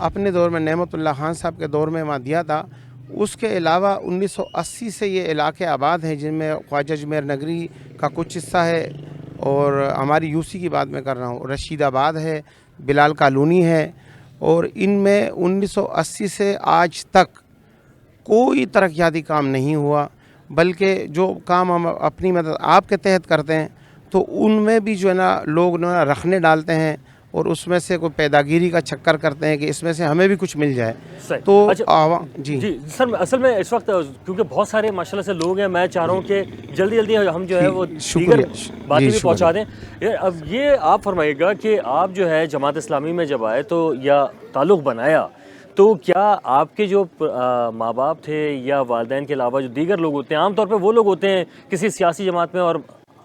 اپنے دور میں نعمت اللہ خان صاحب کے دور میں وہاں دیا تھا۔ اس کے علاوہ 1980 سے یہ علاقے آباد ہیں، جن میں خواجہ اجمیر نگری کا کچھ حصہ ہے، اور ہماری UC کی بات میں کر رہا ہوں، رشید آباد ہے، بلال کالونی ہے، اور ان میں 1980 سے آج تک کوئی ترقیاتی کام نہیں ہوا، بلکہ جو کام ہم اپنی مدد آپ کے تحت کرتے ہیں تو ان میں بھی جو ہے نا لوگ نا رکھنے ڈالتے ہیں، اور اس میں سے کوئی پیداگیری کا چکر کرتے ہیں کہ اس میں سے ہمیں بھی کچھ مل جائے۔ صحیح۔ تو اچھا جی سر، اصل میں اس وقت کیونکہ بہت سارے ماشاءاللہ سے لوگ ہیں، میں چاہ رہا ہوں کہ جلدی جلدی ہم جو ہے وہ دیگر باتیں بھی پہنچا دیں۔ اب یہ آپ فرمائیے گا کہ آپ جو ہے جماعت اسلامی میں جب آئے تو یا تعلق بنایا تو کیا آپ کے جو ماں باپ تھے یا والدین کے علاوہ جو دیگر لوگ ہوتے ہیں، عام طور پہ وہ لوگ ہوتے ہیں کسی سیاسی جماعت میں اور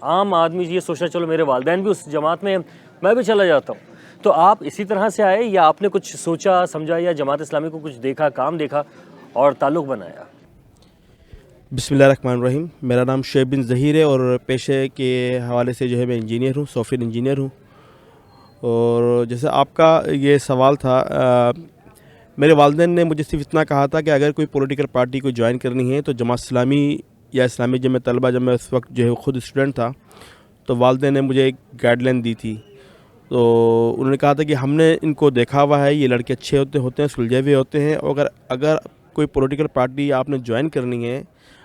عام آدمی یہ سوچا چلو میرے والدین بھی اس جماعت میں میں بھی چلا جاتا ہوں، تو آپ اسی طرح سے آئے یا آپ نے کچھ سوچا سمجھا یا جماعت اسلامی کو کچھ دیکھا، کام دیکھا اور تعلق بنایا؟ بسم اللہ الرحمن الرحیم۔ میرا نام شعیب بن ظہیر ہے، اور پیشے کے حوالے سے جو ہے میں انجینئر ہوں، سافٹ ویئر انجینئر ہوں۔ اور جیسے آپ کا یہ سوال تھا، میرے والدین نے مجھے صرف اتنا کہا تھا کہ اگر کوئی پولیٹیکل پارٹی کو جوائن کرنی ہے تو جماعت اسلامی یا اسلامی جمع طلبہ، جب میں اس وقت جو ہے خود اسٹوڈنٹ تھا تو والدین نے مجھے ایک گائیڈ لائن دی تھی۔ تو انہوں نے کہا تھا کہ ہم نے ان کو دیکھا ہوا ہے، یہ لڑکے اچھے ہوتے ہیں، سلجھے ہوئے ہوتے ہیں، اور اگر کوئی پولیٹیکل پارٹی آپ نے جوائن کرنی ہے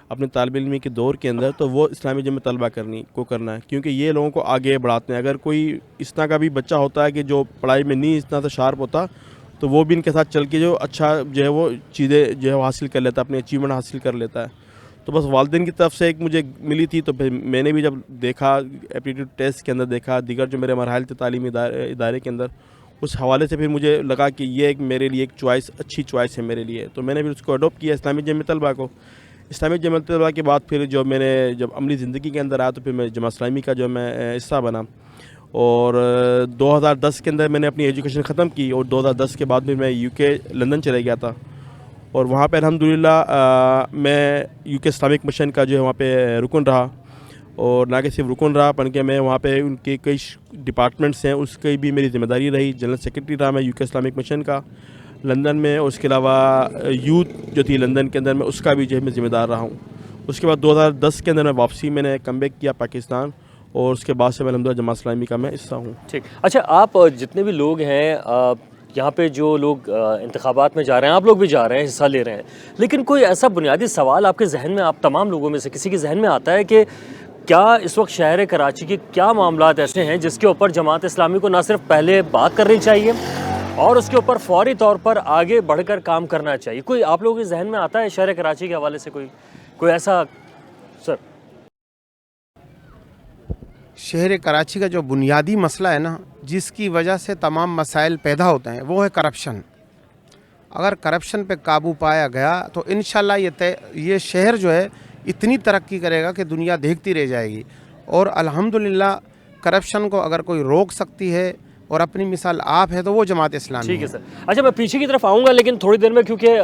اپنے طالب علمی کے دور کے اندر تو وہ اسلامی جمع طلبہ کرنا ہے، کیونکہ یہ لوگوں کو آگے بڑھاتے ہیں۔ اگر کوئی اس طرح کا بھی بچہ ہوتا ہے کہ جو پڑھائی میں نہیں اتنا تو شارپ ہوتا، تو وہ بھی ان کے ساتھ چل کے جو اچھا جو ہے وہ چیزیں جو ہے وہ حاصل کر لیتا ہے، اپنی اچیومنٹ حاصل کر لیتا ہے۔ تو بس والدین کی طرف سے ایک مجھے ملی تھی، تو پھر میں نے بھی جب دیکھا ایپٹیٹیوڈ ٹیسٹ کے اندر، دیکھا دیگر جو میرے مراحل تھے تعلیمی ادارے کے اندر، اس حوالے سے پھر مجھے لگا کہ یہ ایک میرے لیے ایک چوائس، اچھی چوائس ہے میرے لیے، تو میں نے پھر اس کو اڈاپٹ کیا اسلامی جمع طلبہ کو۔ اسلامی جمع طلبہ کے بعد پھر جو میں نے جب عملی زندگی کے اندر آیا تو پھر میں جماعت اسلامی کا جو میں حصہ بنا، اور 2010 کے اندر میں نے اپنی ایجوکیشن ختم کی، اور 2010 کے بعد میں UK لندن چلے گیا تھا، اور وہاں پہ الحمدللہ میں UK اسلامک مشن کا جو ہے وہاں پہ رکن رہا، اور نہ کہ صرف رکن رہا بلکہ میں وہاں پہ ان کے کئی ڈپارٹمنٹس ہیں اس کی بھی میری ذمہ داری رہی۔ جنرل سیکرٹری رہا میں UK اسلامک مشن کا لندن میں، اور اس کے علاوہ یوتھ جو تھی لندن کے اندر میں اس کا بھی جو ہے میں ذمہ دار رہا ہوں۔ اس کے بعد 2010 کے اندر میں واپسی میں نے کم بیک کیا پاکستان، اور اس کے بعد سے میں الحمدللہ جماعت اسلامی کا میں حصہ ہوں۔ ٹھیک، اچھا آپ جتنے بھی لوگ ہیں یہاں پہ جو لوگ انتخابات میں جا رہے ہیں، آپ لوگ بھی جا رہے ہیں، حصہ لے رہے ہیں، لیکن کوئی ایسا بنیادی سوال آپ کے ذہن میں، آپ تمام لوگوں میں سے کسی کے ذہن میں آتا ہے کہ کیا اس وقت شہر کراچی کے کیا معاملات ایسے ہیں جس کے اوپر جماعت اسلامی کو نہ صرف پہلے بات کرنی چاہیے اور اس کے اوپر فوری طور پر آگے بڑھ کر کام کرنا چاہیے؟ کوئی آپ لوگوں کے ذہن میں آتا ہے شہر کراچی کے حوالے سے کوئی ایسا؟ سر، شہر کراچی کا جو بنیادی مسئلہ ہے نا، جس کی وجہ سے تمام مسائل پیدا ہوتے ہیں، وہ ہے کرپشن۔ اگر کرپشن پہ قابو پایا گیا تو انشاءاللہ یہ شہر جو ہے اتنی ترقی کرے گا کہ دنیا دیکھتی رہ جائے گی، اور الحمدللہ کرپشن کو اگر کوئی روک سکتی ہے اور اپنی مثال آپ ہے تو وہ جماعت اسلامی ٹھیک ہے سر۔ اچھا میں پیچھے کی طرف آؤں گا لیکن تھوڑی دیر میں، کیونکہ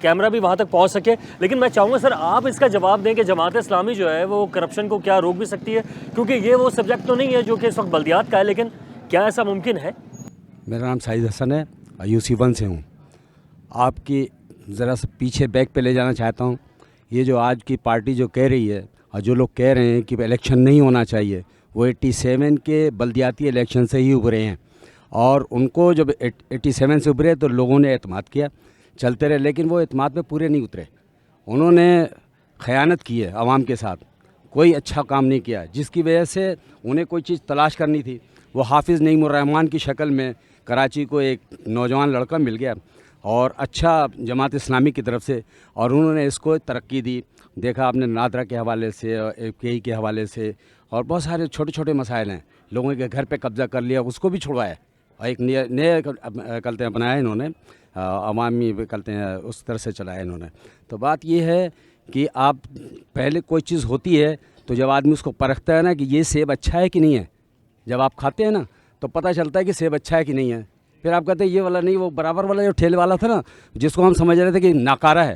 کیمرہ بھی وہاں تک پہنچ سکے، لیکن میں چاہوں گا سر آپ اس کا جواب دیں کہ جماعت اسلامی جو ہے وہ کرپشن کو کیا روک بھی سکتی ہے، کیونکہ یہ وہ سبجیکٹ تو نہیں ہے جو کہ اس وقت بلدیات کا ہے، لیکن کیا ایسا ممکن ہے؟ میرا نام سعید حسن ہے، UC 1 سے ہوں۔ آپ کی ذرا سا پیچھے بیک پہ لے جانا چاہتا ہوں۔ یہ جو آج کی پارٹی جو کہہ رہی ہے اور جو لوگ کہہ رہے ہیں کہ الیکشن نہیں ہونا چاہیے، وہ 87 کے بلدیاتی الیکشن سے ہی ابھرے ہیں، اور ان کو جب 87 سے ابھرے تو لوگوں نے اعتماد کیا، چلتے رہے، لیکن وہ اعتماد پہ پورے نہیں اترے۔ انہوں نے خیانت کی ہے عوام کے ساتھ، کوئی اچھا کام نہیں کیا، جس کی وجہ سے انہیں کوئی چیز تلاش کرنی تھی۔ وہ حافظ نعیم الرحمان کی شکل میں کراچی کو ایک نوجوان لڑکا مل گیا، اور اچھا جماعت اسلامی کی طرف سے، اور انہوں نے اس کو ترقی دی، دیکھا آپ نے نادرا کے حوالے سے کے کے حوالے سے، اور بہت سارے چھوٹے چھوٹے مسائل ہیں. لوگوں کے گھر پہ قبضہ کر لیا، اس کو بھی چھڑوایا، اور ایک نئے کلتے ہیں بنایا انہوں نے، عوامی کلتے ہیں اس طرح سے چلایا انہوں نے. تو بات یہ ہے کہ آپ پہلے کوئی چیز ہوتی ہے تو جب آدمی اس کو پرکھتا ہے نا کہ یہ سیب اچھا ہے کہ نہیں ہے، جب آپ کھاتے ہیں نا تو پتہ چلتا ہے کہ سیب اچھا ہے کہ نہیں ہے. پھر آپ کہتے ہیں یہ والا نہیں، وہ برابر والا جو ٹھیلے والا تھا نا جس کو ہم سمجھ رہے تھے کہ ناکارہ ہے،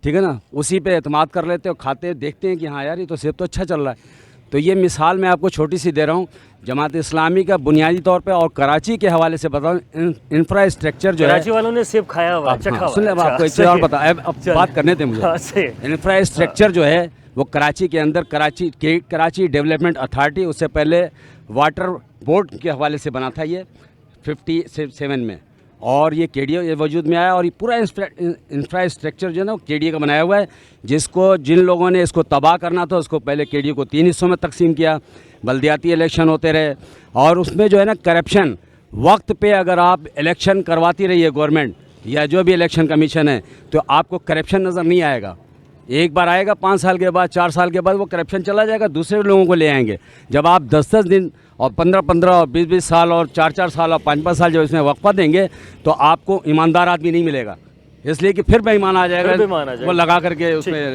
ٹھیک ہے نا، اسی پہ اعتماد کر لیتے اور کھاتے دیکھتے ہیں کہ ہاں یار یہ تو سیب تو اچھا چل رہا ہے. تو یہ مثال میں آپ کو چھوٹی سی دے رہا ہوں. جماعت اسلامی کا بنیادی طور پہ اور کراچی کے حوالے سے بتاؤں، انفراسٹرکچر جو ہے، کراچی والوں نے سیب کھایا ہوا، چکھا ہوا. سن لیں آپ کو ایک چیز اور بتا، اب بات کرنے تھے مجھے. انفراسٹرکچر جو ہے وہ کراچی کے اندر کراچی ڈیولپمنٹ اتھارٹی، اس سے پہلے واٹر بورڈ کے حوالے سے بنا تھا یہ 57 میں، اور یہ کے ڈی اے وجود میں آیا. اور یہ پورا انفراسٹرکچر جو ہے نا وہ کے ڈی اے کا بنایا ہوا ہے، جس کو جن لوگوں نے اس کو تباہ کرنا تھا اس کو پہلے کے ڈی اے کو 3 حصوں میں تقسیم کیا. بلدیاتی الیکشن ہوتے رہے، اور اس میں جو ہے نا کرپشن، وقت پہ اگر آپ الیکشن کرواتی رہی ہے گورنمنٹ یا جو بھی الیکشن کمیشن ہے تو آپ کو کرپشن نظر نہیں آئے گا. ایک بار آئے گا 5 سال کے بعد، 4 سال کے بعد وہ کرپشن چلا جائے گا، دوسرے لوگوں کو لے آئیں گے. جب آپ 10 دن اور 15 اور 20 سال اور 4 سال اور 5 سال جب اس میں وقفہ دیں گے تو آپ کو ایماندار آدمی نہیں ملے گا، اس لیے کہ پھر بے ایمان آ جائے گا. وہ لگا کر کے اس میں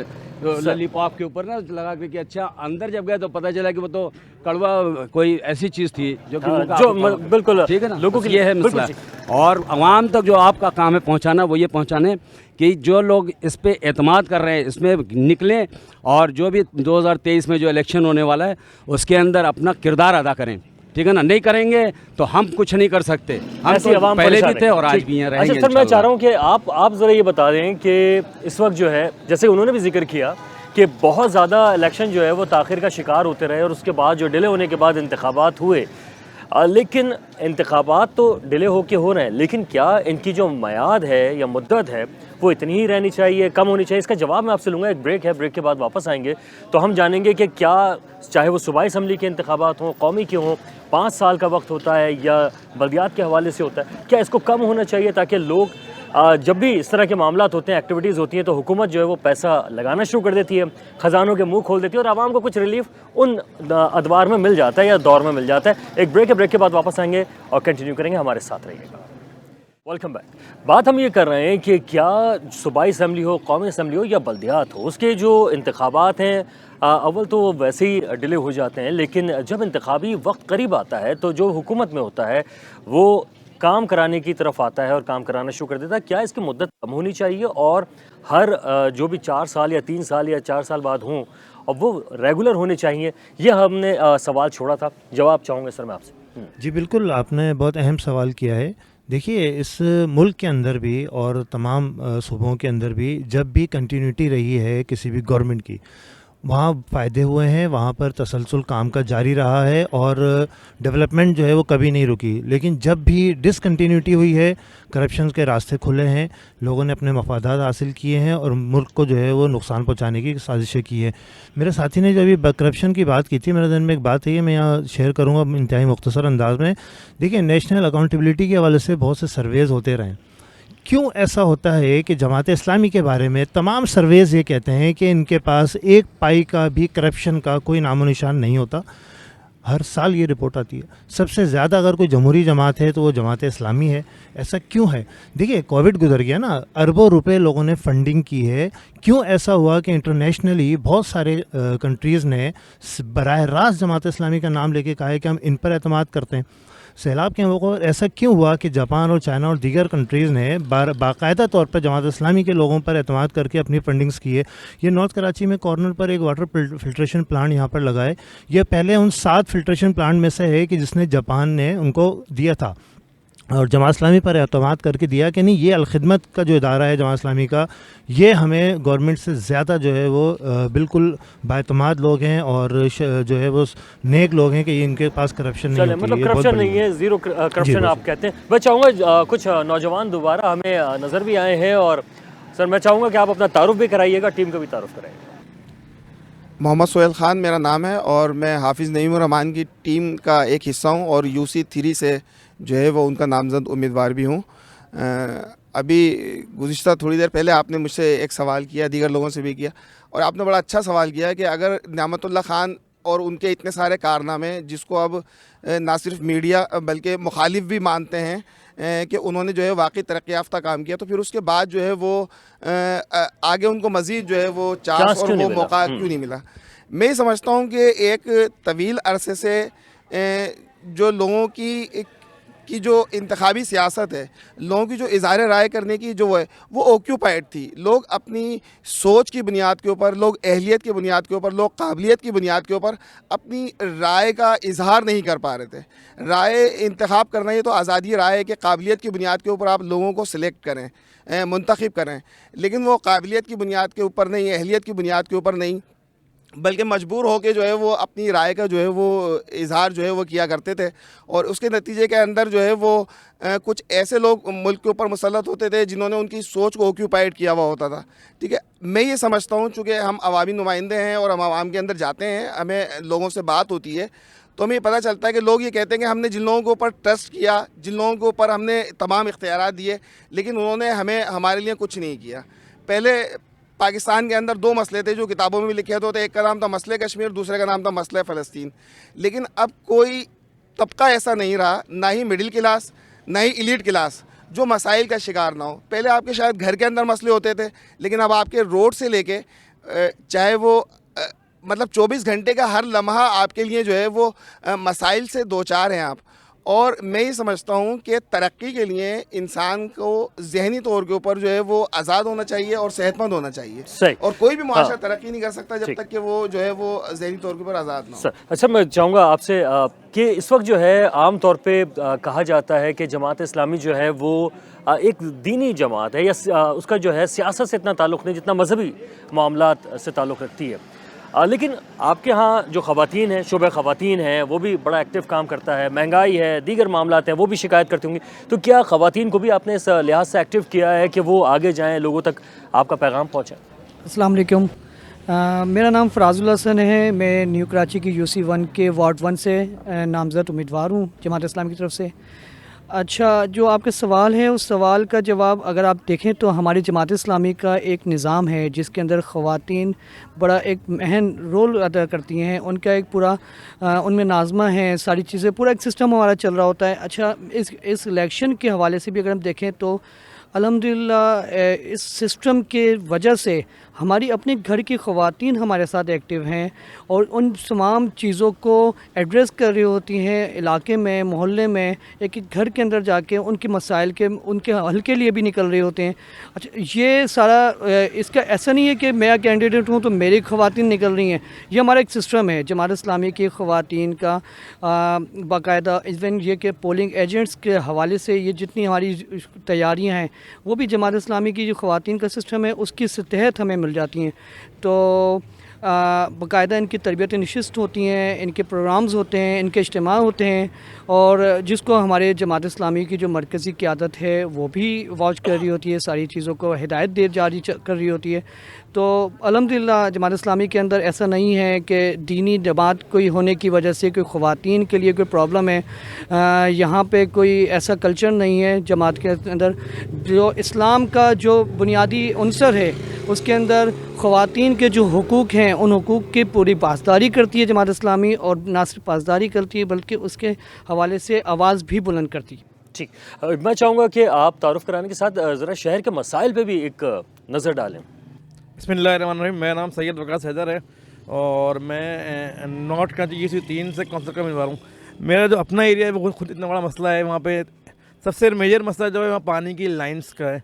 للی پاپ کے اوپر نا لگا کر کے، اچھا اندر جب گئے تو پتہ چلا کہ وہ تو کڑوا کوئی ایسی چیز تھی جو بالکل ٹھیک ہے نا. لوگوں کے یہ ہے مسئلہ. اور عوام تک جو آپ کا کام ہے پہنچانا، وہ یہ پہنچانے کہ جو لوگ اس پہ اعتماد کر رہے ہیں اس میں نکلیں، اور جو بھی 2023 میں جو الیکشن ہونے والا ہے اس کے اندر اپنا کردار ادا کریں. ٹھیک ہے نا، نہیں کریں گے تو ہم کچھ نہیں کر سکتے. ہم تو پہلے بھی تھے اور آج بھی ہیں، رہیں گے. اچھا سر، میں چاہ رہا ہوں کہ آپ ذرا یہ بتا دیں کہ اس وقت جو ہے، جیسے انہوں نے بھی ذکر کیا کہ بہت زیادہ الیکشن جو ہے وہ تاخیر کا شکار ہوتے رہے، اور اس کے بعد جو ڈیلے ہونے کے بعد انتخابات ہوئے، لیکن انتخابات تو ڈیلے ہو کے ہو رہے ہیں، لیکن کیا ان کی جو میعاد ہے یا مدت ہے وہ اتنی ہی رہنی چاہیے، کم ہونی چاہیے؟ اس کا جواب میں آپ سے لوں گا. ایک بریک ہے، بریک کے بعد واپس آئیں گے تو ہم جانیں گے کہ کیا چاہے وہ صوبائی اسمبلی کے انتخابات ہوں، قومی کے ہوں، 5 سال کا وقت ہوتا ہے یا بلدیات کے حوالے سے ہوتا ہے، کیا اس کو کم ہونا چاہیے تاکہ لوگ جب بھی اس طرح کے معاملات ہوتے ہیں، ایکٹیویٹیز ہوتی ہیں، تو حکومت جو ہے وہ پیسہ لگانا شروع کر دیتی ہے، خزانوں کے منہ کھول دیتی ہے، اور عوام کو کچھ ریلیف ان ادوار میں مل جاتا ہے یا دور میں مل جاتا ہے. ایک بریک ہے، بریک کے بعد واپس آئیں گے اور کنٹینیو کریں گے. ہمارے ساتھ رہیے گا. Welcome back. بات ہم یہ کر رہے ہیں کہ کیا صوبائی اسمبلی ہو، قومی اسمبلی ہو یا بلدیات ہو، اس کے جو انتخابات ہیں اول تو وہ ویسے ہی ڈیلے ہو جاتے ہیں، لیکن جب انتخابی وقت قریب آتا ہے تو جو حکومت میں ہوتا ہے وہ کام کرانے کی طرف آتا ہے اور کام کرانا شروع کر دیتا ہے. کیا اس کی مدت کم ہونی چاہیے اور ہر جو بھی 4 سال یا 3 سال یا 4 سال بعد ہوں اور وہ ریگولر ہونے چاہیے؟ یہ ہم نے سوال چھوڑا تھا، جواب چاہوں گے سر میں آپ سے. جی بالکل، آپ نے بہت اہم سوال کیا ہے. دیکھیے، اس ملک کے اندر بھی اور تمام صوبوں کے اندر بھی جب بھی کنٹینیوٹی رہی ہے کسی بھی گورنمنٹ کی، وہاں فائدے ہوئے ہیں، وہاں پر تسلسل کام کا جاری رہا ہے اور ڈیولپمنٹ جو ہے وہ کبھی نہیں رکی. لیکن جب بھی ڈسکنٹینیوٹی ہوئی ہے، کرپشن کے راستے کھلے ہیں، لوگوں نے اپنے مفادات حاصل کیے ہیں اور ملک کو جو ہے وہ نقصان پہنچانے کی سازشیں کی ہیں. میرے ساتھی نے جو ابھی کرپشن کی بات کی تھی، میرے ذہن میں ایک بات ہے، میں یہاں شیئر کروں گا انتہائی مختصر انداز میں. دیکھیں، نیشنل اکاؤنٹیبلٹی کے حوالے سے بہت سے سرویز ہوتے رہے. کیوں ایسا ہوتا ہے کہ جماعت اسلامی کے بارے میں تمام سرویز یہ کہتے ہیں کہ ان کے پاس ایک پائی کا بھی کرپشن کا کوئی نام و نشان نہیں ہوتا؟ ہر سال یہ رپورٹ آتی ہے. سب سے زیادہ اگر کوئی جمہوری جماعت ہے تو وہ جماعت اسلامی ہے. ایسا کیوں ہے؟ دیکھیے، کووڈ گزر گیا نا، اربوں روپے لوگوں نے فنڈنگ کی ہے. کیوں ایسا ہوا کہ انٹرنیشنلی بہت سارے کنٹریز نے براہ راست جماعت اسلامی کا نام لے کے کہا ہے کہ ہم ان پر اعتماد کرتے ہیں. سیلاب کے موقع پر ایسا کیوں ہوا کہ جاپان اور چائنا اور دیگر کنٹریز نے باقاعدہ طور پر جماعت اسلامی کے لوگوں پر اعتماد کر کے اپنی فنڈنگز کی ہے؟ یہ نارتھ کراچی میں کارنر پر ایک واٹر فلٹریشن پلانٹ یہاں پر لگائے. یہ پہلے ان 7 فلٹریشن پلانٹ میں سے ہے کہ جس نے جاپان نے ان کو دیا تھا، اور جماعت اسلامی پر اعتماد کر کے دیا کہ نہیں، یہ الخدمت کا جو ادارہ ہے جماعت اسلامی کا، یہ ہمیں گورنمنٹ سے زیادہ جو ہے وہ بالکل باعتماد لوگ ہیں اور جو ہے وہ نیک لوگ ہیں کہ ان کے پاس کرپشن نہیں ہوتی. مطلب کرپشن نہیں ہے، زیرو کرپشن آپ کہتے ہیں. میں چاہوں گا کچھ نوجوان دوبارہ ہمیں نظر بھی آئے ہیں، اور سر میں چاہوں گا کہ آپ اپنا تعارف بھی کرائیے گا، ٹیم کا بھی تعارف کرائیے گا. محمد سہیل خان میرا نام ہے اور میں حافظ نعیم الرحمان کی ٹیم کا ایک حصہ ہوں اور UC 3 سے جو ہے وہ ان کا نامزد امیدوار بھی ہوں. ابھی گزشتہ تھوڑی دیر پہلے آپ نے مجھ سے ایک سوال کیا, دیگر لوگوں سے بھی کیا, اور آپ نے بڑا اچھا سوال کیا کہ اگر نعمت اللہ خان اور ان کے اتنے سارے کارنامے, جس کو اب نہ صرف میڈیا بلکہ مخالف بھی مانتے ہیں کہ انہوں نے جو ہے واقعی ترقی یافتہ کام کیا, تو پھر اس کے بعد جو ہے وہ آگے ان کو مزید جو ہے وہ چانس اور وہ موقع کیوں نہیں ملا. میں یہ سمجھتا ہوں کہ ایک طویل عرصے سے جو لوگوں کی جو انتخابی سیاست ہے, لوگوں کی جو اظہار رائے کرنے کی جو وہ اوکیوپائڈ تھی. لوگ اپنی سوچ کی بنیاد کے اوپر, لوگ اہلیت کی بنیاد کے اوپر, لوگ قابلیت کی بنیاد کے اوپر اپنی رائے کا اظہار نہیں کر پا رہے تھے. رائے انتخاب کرنا یہ تو آزادی رائے ہے کہ قابلیت کی بنیاد کے اوپر آپ لوگوں کو سلیکٹ کریں, منتخب کریں, لیکن وہ قابلیت کی بنیاد کے اوپر نہیں, اہلیت کی بنیاد کے اوپر نہیں, بلکہ مجبور ہو کے جو ہے وہ اپنی رائے کا جو ہے وہ اظہار جو ہے وہ کیا کرتے تھے. اور اس کے نتیجے کے اندر جو ہے وہ کچھ ایسے لوگ ملک کے اوپر مسلط ہوتے تھے جنہوں نے ان کی سوچ کو اوکیوپائڈ کیا ہوا ہوتا تھا. ٹھیک ہے, میں یہ سمجھتا ہوں چونکہ ہم عوامی نمائندے ہیں اور ہم عوام کے اندر جاتے ہیں, ہمیں لوگوں سے بات ہوتی ہے, تو ہمیں یہ پتہ چلتا ہے کہ لوگ یہ کہتے ہیں کہ ہم نے جن لوگوں کے اوپر ٹرسٹ کیا, جن لوگوں کے اوپر ہم نے تمام اختیارات دیے, لیکن انہوں نے ہمارے لیے کچھ نہیں کیا. پہلے پاکستان کے اندر 2 مسئلے تھے جو کتابوں میں بھی لکھے ہوتے, ایک کا نام تھا مسئلہ کشمیر, دوسرے کا نام تھا مسئلہ فلسطین. لیکن اب کوئی طبقہ ایسا نہیں رہا, نہ ہی مڈل کلاس نہ ہی ایلیٹ کلاس, جو مسائل کا شکار نہ ہو. پہلے آپ کے شاید گھر کے اندر مسئلے ہوتے تھے, لیکن اب آپ کے روڈ سے لے کے چاہے وہ مطلب 24 گھنٹے کا ہر لمحہ آپ کے لیے جو ہے وہ مسائل سے دوچار ہیں آپ. اور میں یہ سمجھتا ہوں کہ ترقی کے لیے انسان کو ذہنی طور کے اوپر جو ہے وہ آزاد ہونا چاہیے اور صحت مند ہونا چاہیے. اور کوئی بھی معاشرہ ترقی نہیں کر سکتا جب تک کہ وہ جو ہے وہ ذہنی طور کے اوپر آزاد نہ ہو. اچھا, میں چاہوں گا آپ سے کہ اس وقت جو ہے عام طور پہ کہا جاتا ہے کہ جماعت اسلامی جو ہے وہ ایک دینی جماعت ہے, یا اس کا جو ہے سیاست سے اتنا تعلق نہیں جتنا مذہبی معاملات سے تعلق رکھتی ہے. لیکن آپ کے ہاں جو خواتین ہیں, شعبہ خواتین ہیں, وہ بھی بڑا ایکٹیو کام کرتا ہے, مہنگائی ہے, دیگر معاملات ہیں, وہ بھی شکایت کرتی ہوں گی. تو کیا خواتین کو بھی آپ نے اس لحاظ سے ایکٹیو کیا ہے کہ وہ آگے جائیں, لوگوں تک آپ کا پیغام پہنچائیں؟ السلام علیکم, میرا نام فراز الحسن ہے. میں نیو کراچی کی UC 1 کے وارڈ 1 سے نامزد امیدوار ہوں جماعت اسلامی کی طرف سے. اچھا, جو آپ کا سوال ہے اس سوال کا جواب اگر آپ دیکھیں تو ہماری جماعت اسلامی کا ایک نظام ہے جس کے اندر خواتین بڑا ایک اہم رول ادا کرتی ہیں. ان کا ایک پورا ان میں ناظمہ ہیں, ساری چیزیں, پورا ایک سسٹم ہمارا چل رہا ہوتا ہے. اچھا, اس الیکشن کے حوالے سے بھی اگر ہم دیکھیں تو الحمدللہ اس سسٹم کے وجہ سے ہماری اپنے گھر کی خواتین ہمارے ساتھ ایکٹیو ہیں اور ان تمام چیزوں کو ایڈریس کر رہی ہوتی ہیں علاقے میں, محلے میں, ایک گھر کے اندر جا کے ان کے مسائل کے ان کے حل کے لیے بھی نکل رہے ہوتے ہیں. اچھا, یہ سارا اس کا ایسا نہیں ہے کہ میں کینڈیڈیٹ ہوں تو میری خواتین نکل رہی ہیں. یہ ہمارا ایک سسٹم ہے جماعت اسلامی کی خواتین کا باقاعدہ. ایون یہ کہ پولنگ ایجنٹس کے حوالے سے یہ جتنی ہماری تیاریاں ہیں وہ بھی جماعت اسلامی کی جو خواتین کا سسٹم ہے اس کی تحت ہمیں مل جاتی ہیں. تو باقاعدہ ان کی تربیت نشست ہوتی ہیں, ان کے پروگرامز ہوتے ہیں, ان کے اجتماع ہوتے ہیں, اور جس کو ہمارے جماعت اسلامی کی جو مرکزی قیادت ہے وہ بھی واچ کر رہی ہوتی ہے, ساری چیزوں کو ہدایت دے جاری کر رہی ہوتی ہے. تو الحمدللہ جماعت اسلامی کے اندر ایسا نہیں ہے کہ دینی جماعت کوئی ہونے کی وجہ سے کوئی خواتین کے لیے کوئی پرابلم ہے. یہاں پہ کوئی ایسا کلچر نہیں ہے جماعت کے اندر. جو اسلام کا جو بنیادی عنصر ہے اس کے اندر خواتین کے جو حقوق ہیں ان حقوق کی پوری پاسداری کرتی ہے جماعت اسلامی, اور نہ صرف پاسداری کرتی ہے بلکہ اس کے حوالے سے آواز بھی بلند کرتی ہے. ٹھیک, میں چاہوں گا کہ آپ تعارف کرانے کے ساتھ ذرا شہر کے مسائل پہ بھی ایک نظر ڈالیں. بسم اللہ الرحمن الرحیم. میرا نام سید وقاص حیدر ہے اور میں نارتھ کراچی UC 3 سے کونسلر کا امیدوار ہوں. میرا جو اپنا ایریا ہے وہ خود اتنا بڑا مسئلہ ہے. وہاں پہ سب سے میجر مسئلہ جو ہے وہاں پانی کی لائنس کا ہے.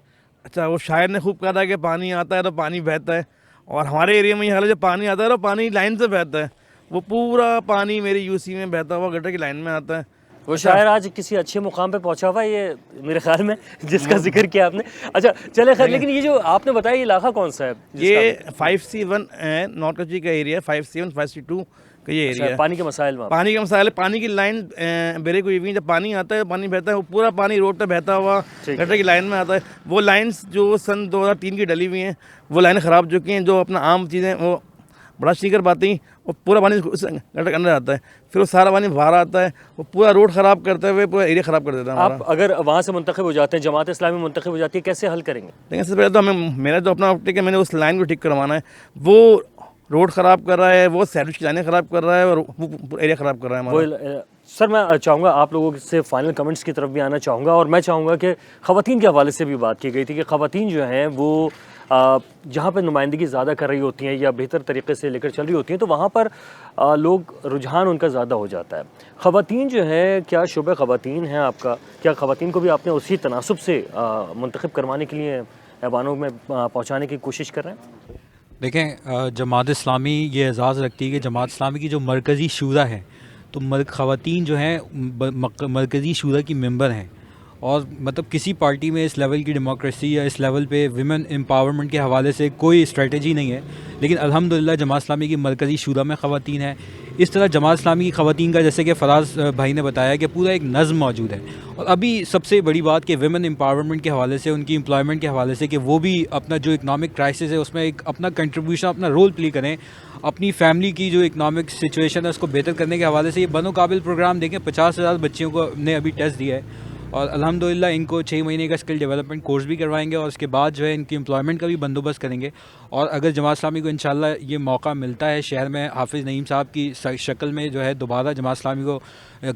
اچھا, وہ شاعر نے خوب کہا تھا کہ پانی آتا ہے تو پانی بہتا ہے, اور ہمارے ایریا میں یہ حال ہے جب پانی آتا ہے تو پانی لائن سے بہتا ہے. وہ پورا پانی میری UC میں بہتا ہوا گٹر کی لائن میں آتا ہے. وہ شاعر آج کسی اچھے مقام پہ پہنچا ہوا ہے یہ میرے خیال میں, جس کا ذکر کیا آپ نے. اچھا چلے خیر, لیکن یہ جو آپ نے بتایا یہ علاقہ کون سا ہے؟ یہ 5C1 ہے, نارتھ کراچی کا ایریا. 5C1 5C2 کا یہ ایریا ہے. پانی کے مسائل میں پانی کا مسائل ہے. پانی کی لائن بریک ہوئی ہوئی, جب پانی آتا ہے پانی بہتا ہے, وہ پورا پانی روڈ پہ بہتا ہوا گٹر کی لائن میں آتا ہے. وہ لائنس جو سن 2003 کی ڈلی ہوئی ہیں وہ لائنیں خراب چکی ہیں. جو اپنا عام چیزیں وہ بڑا شیکر باتیں وہ پورا پانی اس گٹر کے اندر آتا ہے، پھر وہ سارا پانی باہر آتا ہے، وہ پورا روڈ خراب کرتے ہوئے پورا ایریا خراب کر دیتا ہے ہمارا۔ آپ اگر وہاں سے منتخب ہو جاتے ہیں، جماعت اسلامی منتخب ہو جاتی ہے، کیسے حل کریں گے؟ لیکن سب سے پہلے تو میرا تو اپنا آپٹک ہے، میں نے اس لائن کو ٹھیک کروانا ہے، وہ روڈ خراب کر رہا ہے، وہ سینڈوچ کی لائنیں خراب کر رہا ہے، اور وہ ایریا خراب کر رہا ہے ہمارا۔ سر میں چاہوں گا آپ لوگوں سے فائنل کمنٹس کی طرف بھی آنا چاہوں گا، اور میں چاہوں گا کہ خواتین کے حوالے سے بھی بات کی گئی تھی کہ خواتین جو ہیں وہ جہاں پہ نمائندگی زیادہ کر رہی ہوتی ہیں یا بہتر طریقے سے لے کر چل رہی ہوتی ہیں تو وہاں پر لوگ رجحان ان کا زیادہ ہو جاتا ہے۔ خواتین جو ہیں، کیا شعبہ خواتین ہیں آپ کا؟ کیا خواتین کو بھی آپ نے اسی تناسب سے منتخب کروانے کے لیے ایوانوں میں پہنچانے کی کوشش کر رہے ہیں؟ دیکھیں، جماعت اسلامی یہ اعزاز رکھتی ہے کہ جماعت اسلامی کی جو مرکزی شورا ہے تو خواتین جو ہیں مرکزی شورا کی ممبر ہیں، اور مطلب کسی پارٹی میں اس لیول کی ڈیموکریسی یا اس لیول پہ ویمن امپاورمنٹ کے حوالے سے کوئی اسٹریٹجی نہیں ہے، لیکن الحمدللہ جماعت اسلامی کی مرکزی شورا میں خواتین ہیں۔ اس طرح جماعت اسلامی کی خواتین کا، جیسے کہ فراز بھائی نے بتایا، کہ پورا ایک نظم موجود ہے، اور ابھی سب سے بڑی بات کہ ویمن امپاورمنٹ کے حوالے سے، ان کی امپلائمنٹ کے حوالے سے، کہ وہ بھی اپنا جو اکنامک کرائسس ہے اس میں ایک اپنا کنٹریبیوشن، اپنا رول پلے کریں، اپنی فیملی کی جو اکنامک سچویشن ہے اس کو بہتر کرنے کے حوالے سے۔ یہ بنو قابل پروگرام دیکھیں، 50,000 بچیوں کو نے ابھی ٹیسٹ دیا ہے، اور الحمدللہ ان کو 6 مہینے کا اسکل ڈیولپمنٹ کورس بھی کروائیں گے، اور اس کے بعد جو ہے ان کی امپلائمنٹ کا بھی بندوبست کریں گے۔ اور اگر جماعت اسلامی کو انشاءاللہ یہ موقع ملتا ہے شہر میں حافظ نعیم صاحب کی شکل میں جو ہے دوبارہ جماعت اسلامی کو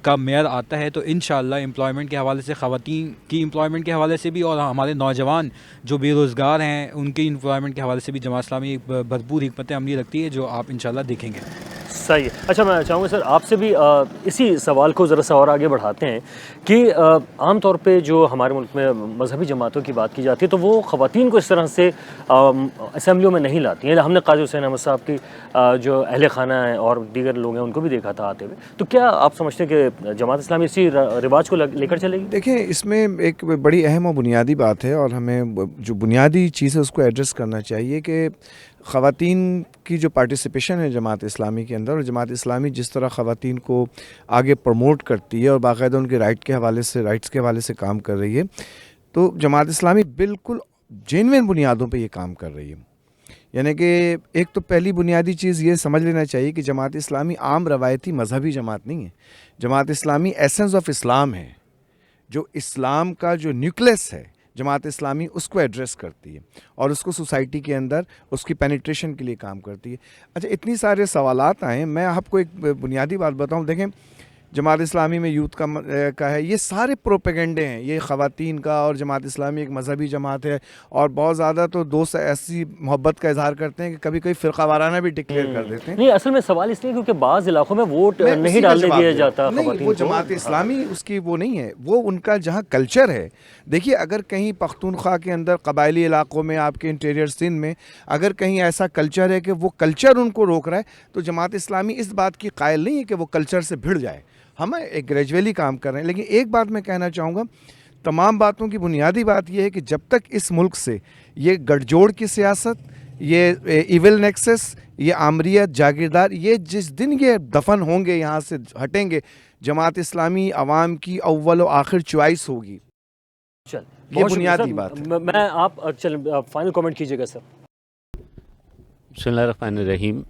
کا میئر آتا ہے، تو انشاءاللہ امپلائمنٹ کے حوالے سے، خواتین کی امپلائمنٹ کے حوالے سے بھی، اور ہمارے نوجوان جو بے روزگار ہیں ان کی امپلائمنٹ کے حوالے سے بھی جماعت اسلامی بھرپور حکمت عملی رکھتی ہے، جو آپ انشاءاللہ دیکھیں گے۔ صحیح ہے۔ اچھا، میں چاہوں گا سر آپ سے بھی اسی سوال کو ذرا سا اور آگے بڑھاتے ہیں کہ عام طور پہ جو ہمارے ملک میں مذہبی جماعتوں کی بات کی جاتی ہے تو وہ خواتین کو اس طرح سے اسمبلیوں میں نہیں لاتی ہیں۔ ہم نے قاضی حسین احمد صاحب کی جو اہل خانہ ہیں اور دیگر لوگ ہیں ان کو بھی دیکھا تھا آتے ہوئے، تو کیا آپ سمجھتے ہیں کہ جماعت اسلامی اسی رواج کو لے کر چلے گی؟ دیکھیں، اس میں ایک بڑی اہم و بنیادی بات ہے، اور ہمیں جو بنیادی چیز ہے اس کو ایڈریس کرنا چاہیے کہ خواتین کی جو پارٹیسپیشن ہے جماعت اسلامی کے اندر، اور جماعت اسلامی جس طرح خواتین کو آگے پروموٹ کرتی ہے اور باقاعدہ ان کے رائٹس کے حوالے سے کام کر رہی ہے، تو جماعت اسلامی بالکل جینوین بنیادوں پہ یہ کام کر رہی ہے۔ یعنی کہ ایک تو پہلی بنیادی چیز یہ سمجھ لینا چاہیے کہ جماعت اسلامی عام روایتی مذہبی جماعت نہیں ہے، جماعت اسلامی ایسنس آف اسلام ہے، جو اسلام کا جو نیوکلس ہے جماعت اسلامی اس کو ایڈریس کرتی ہے اور اس کو سوسائٹی کے اندر اس کی پینیٹریشن کے لیے کام کرتی ہے۔ اچھا، اتنی سارے سوالات آئے، میں آپ کو ایک بنیادی بات بتاؤں۔ دیکھیں، جماعت اسلامی میں یوتھ کا ہے، یہ سارے پروپیگنڈے ہیں، یہ خواتین کا، اور جماعت اسلامی ایک مذہبی جماعت ہے، اور بہت زیادہ تو دوست ایسی محبت کا اظہار کرتے ہیں کہ کبھی کبھی فرقہ وارانہ بھی ڈکلیئر کر دیتے ہیں۔ نہیں، اصل میں سوال اس لیے کیونکہ بعض علاقوں میں ووٹ نہیں ڈالنے دیا جاتا خواتین کو۔ وہ جماعت اسلامی اس کی وہ نہیں ہے، وہ ان کا جہاں کلچر ہے۔ دیکھیے، اگر کہیں پختونخوا کے اندر قبائلی علاقوں میں، آپ کے انٹیریئر سندھ میں اگر کہیں ایسا کلچر ہے کہ وہ کلچر ان کو روک رہا ہے، تو جماعت اسلامی اس بات کی قائل نہیں ہے کہ وہ کلچر سے بھڑ جائے۔ ہم ایک گریجولی کام کر رہے ہیں، لیکن ایک بات میں کہنا چاہوں گا، تمام باتوں کی بنیادی بات یہ ہے کہ جب تک اس ملک سے یہ گٹھ جوڑ کی سیاست، یہ ایول نیکسس، یہ آمریت، جاگیردار، یہ جس دن یہ دفن ہوں گے، یہاں سے ہٹیں گے، جماعت اسلامی عوام کی اول و آخر چوائس ہوگی۔ یہ بنیادی بات ہے۔ میں آپ فائنل کامنٹ کیجیے گا سر۔ بسم اللہ الرحمن الرحیم۔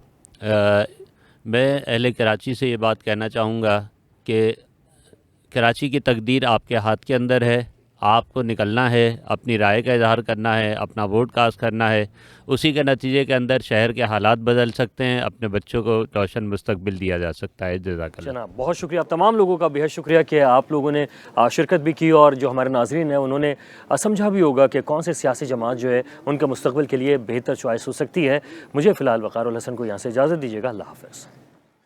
میں اہل کراچی سے یہ بات کہنا چاہوں گا کہ کراچی کی تقدیر آپ کے ہاتھ کے اندر ہے، آپ کو نکلنا ہے، اپنی رائے کا اظہار کرنا ہے، اپنا ووٹ کاسٹ کرنا ہے، اسی کے نتیجے کے اندر شہر کے حالات بدل سکتے ہیں، اپنے بچوں کو روشن مستقبل دیا جا سکتا ہے۔ جزاک اللہ۔ جناب، بہت شکریہ آپ تمام لوگوں کا، بہت شکریہ کہ آپ لوگوں نے شرکت بھی کی، اور جو ہمارے ناظرین ہیں انہوں نے سمجھا بھی ہوگا کہ کون سے سیاسی جماعت جو ہے ان کے مستقبل کے لیے بہتر چوائس ہو سکتی ہے۔ مجھے فی الحال وقار الحسن کو یہاں سے اجازت دیجیے گا۔ اللہ حافظ۔